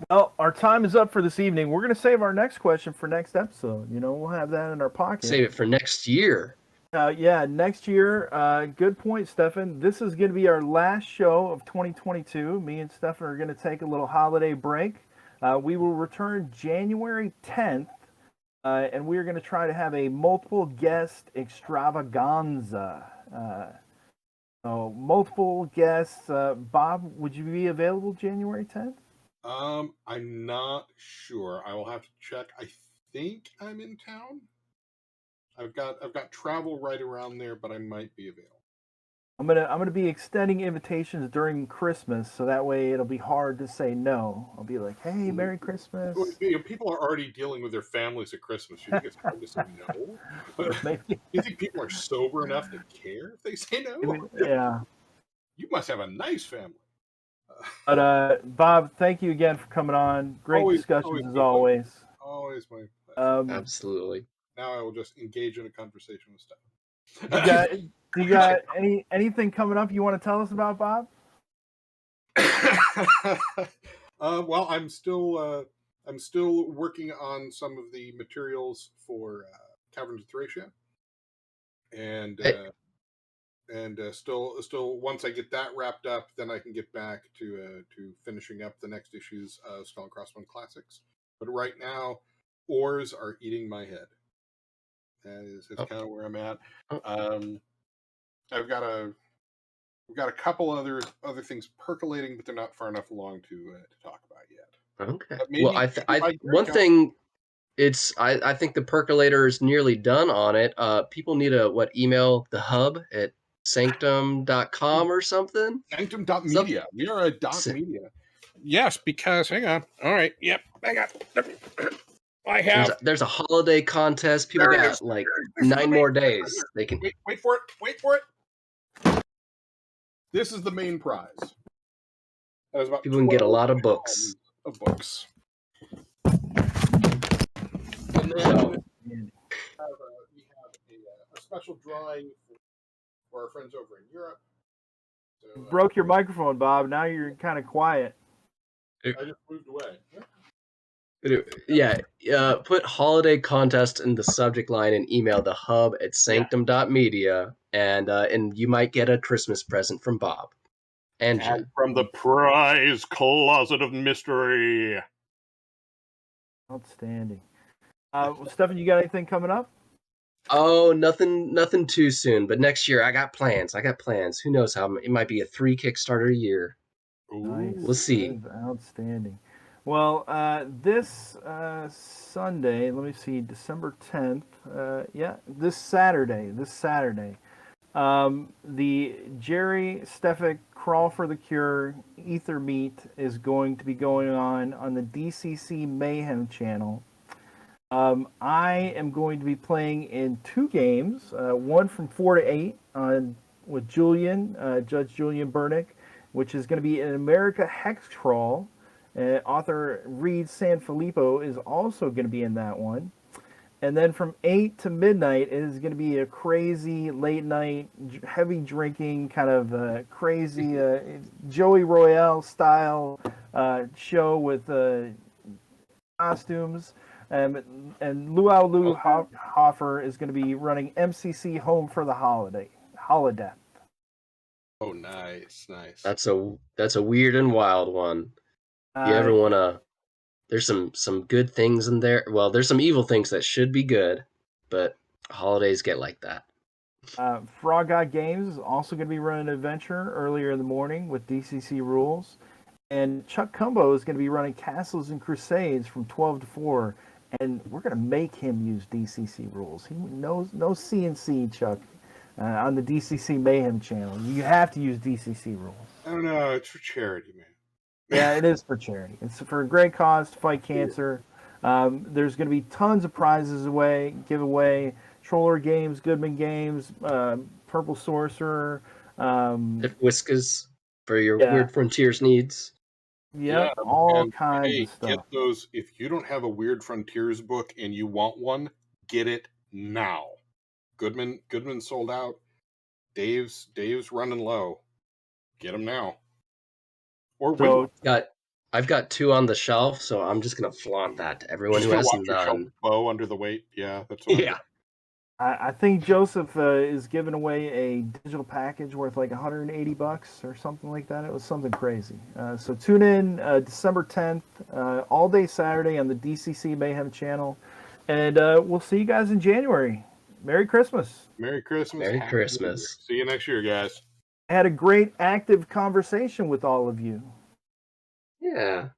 A: Well, our time is up for this evening. We're going to save our next question for next episode. We'll have that in our pocket.
B: Save it for next year.
A: Yeah, next year. Good point, Stefan. This is going to be our last show of 2022. Me and Stefan are going to take a little holiday break. We will return January 10th, and we're going to try to have a multiple guest extravaganza. So multiple guests. Bob, would you be available January 10th?
C: I'm not sure. I will have to check. I think I'm in town. I've got travel right around there, but I might be available.
A: I'm gonna be extending invitations during Christmas, so that way it'll be hard to say no. I'll be like, "Hey, Merry Christmas."
C: People are already dealing with their families at Christmas. You think it's hard to say no? You think people are sober enough to care if they say no?
A: Yeah.
C: You must have a nice family.
A: But Bob, thank you again for coming on. Great discussions as always.
C: Always my pleasure.
B: Absolutely.
C: Now I will just engage in a conversation with Steph.
A: Do you got anything coming up you want to tell us about, Bob?
C: Well, I'm still working on some of the materials for Caverns of Thracia, and still once I get that wrapped up, then I can get back to finishing up the next issues of Skull and Crossbones Classics. But right now, ores are eating my head. That's kind of where I'm at. I've got a couple other things percolating, but they're not far enough along to talk about yet.
B: Okay. Well, one thing, I think the percolator is nearly done on it. People need to email the hub at sanctum.com or something?
C: Sanctum.media. We are a .media. Yes, because hang on. All right. Yep. Hang on. I have.
B: There's a holiday contest. People
C: There it
B: got
C: is.
B: like
C: This is the
B: 9
C: main
B: more
C: prize right
B: days.
C: here.
B: They can.
C: Wait for it. Wait for it. This is the main prize. That is about
B: People can get a
C: 12
B: lot of books.
C: pounds of books. And then we have a special drawing for our friends over in Europe. So,
A: Broke your microphone, Bob. Now you're kind of quiet.
C: I just moved away.
B: Yeah, put holiday contest in the subject line and email the hub at sanctum.media, and you might get a Christmas present from Bob and Jen.
C: And from the prize closet of mystery.
A: Outstanding. Stefan, you got anything coming up?
B: Oh, nothing too soon, but next year I got plans. Who knows how it might be a 3 Kickstarter a year.
A: Nice.
B: We'll see.
A: That is outstanding. Well, this Sunday, let me see, December 10th. This Saturday. The Jerry Stefik Crawl for the Cure Ether Meet is going to be going on the DCC Mayhem channel. I am going to be playing in 2 games, one from 4 to 8 with Julian, Judge Julian Burnick, which is going to be an America Hex Crawl. Author Reed Sanfilippo is also going to be in that one. And then from 8 to midnight is going to be a crazy late night, heavy drinking, kind of crazy Joey Royale style show with costumes. And Luau Lou Hoffer is going to be running MCC Home for the Holiday.
C: Oh, nice.
B: That's a weird and wild one. You ever wanna? There's some good things in there. Well, there's some evil things that should be good, but holidays get like that.
A: Frog God Games is also going to be running an adventure earlier in the morning with DCC rules. And Chuck Cumbo is going to be running Castles and Crusades from 12 to 4. And we're going to make him use DCC rules. He knows no CNC, Chuck, on the DCC Mayhem channel. You have to use DCC rules.
C: I don't know. It's for charity, man.
A: Yeah, it is for charity. It's for a great cause to fight cancer. There's going to be tons of prizes giveaway. Troller Games, Goodman Games, Purple Sorcerer.
B: Whiskas for your Weird Frontiers needs.
A: Yep, all kinds of stuff.
C: Get those. If you don't have a Weird Frontiers book and you want one, get it now. Goodman sold out. Dave's running low. Get them now. Or
B: I've got 2 on the shelf, so I'm just gonna flaunt that to everyone who has none.
C: Bow under the weight. Yeah, that's what
B: yeah.
A: I think Joseph is giving away a digital package worth like $180 or something like that. It was something crazy. So tune in December 10th, all day Saturday on the DCC Mayhem channel. And we'll see you guys in January. Merry Christmas.
C: Merry Christmas.
B: Merry Christmas.
C: See you next year, guys.
A: I had a great active conversation with all of you.
B: Yeah.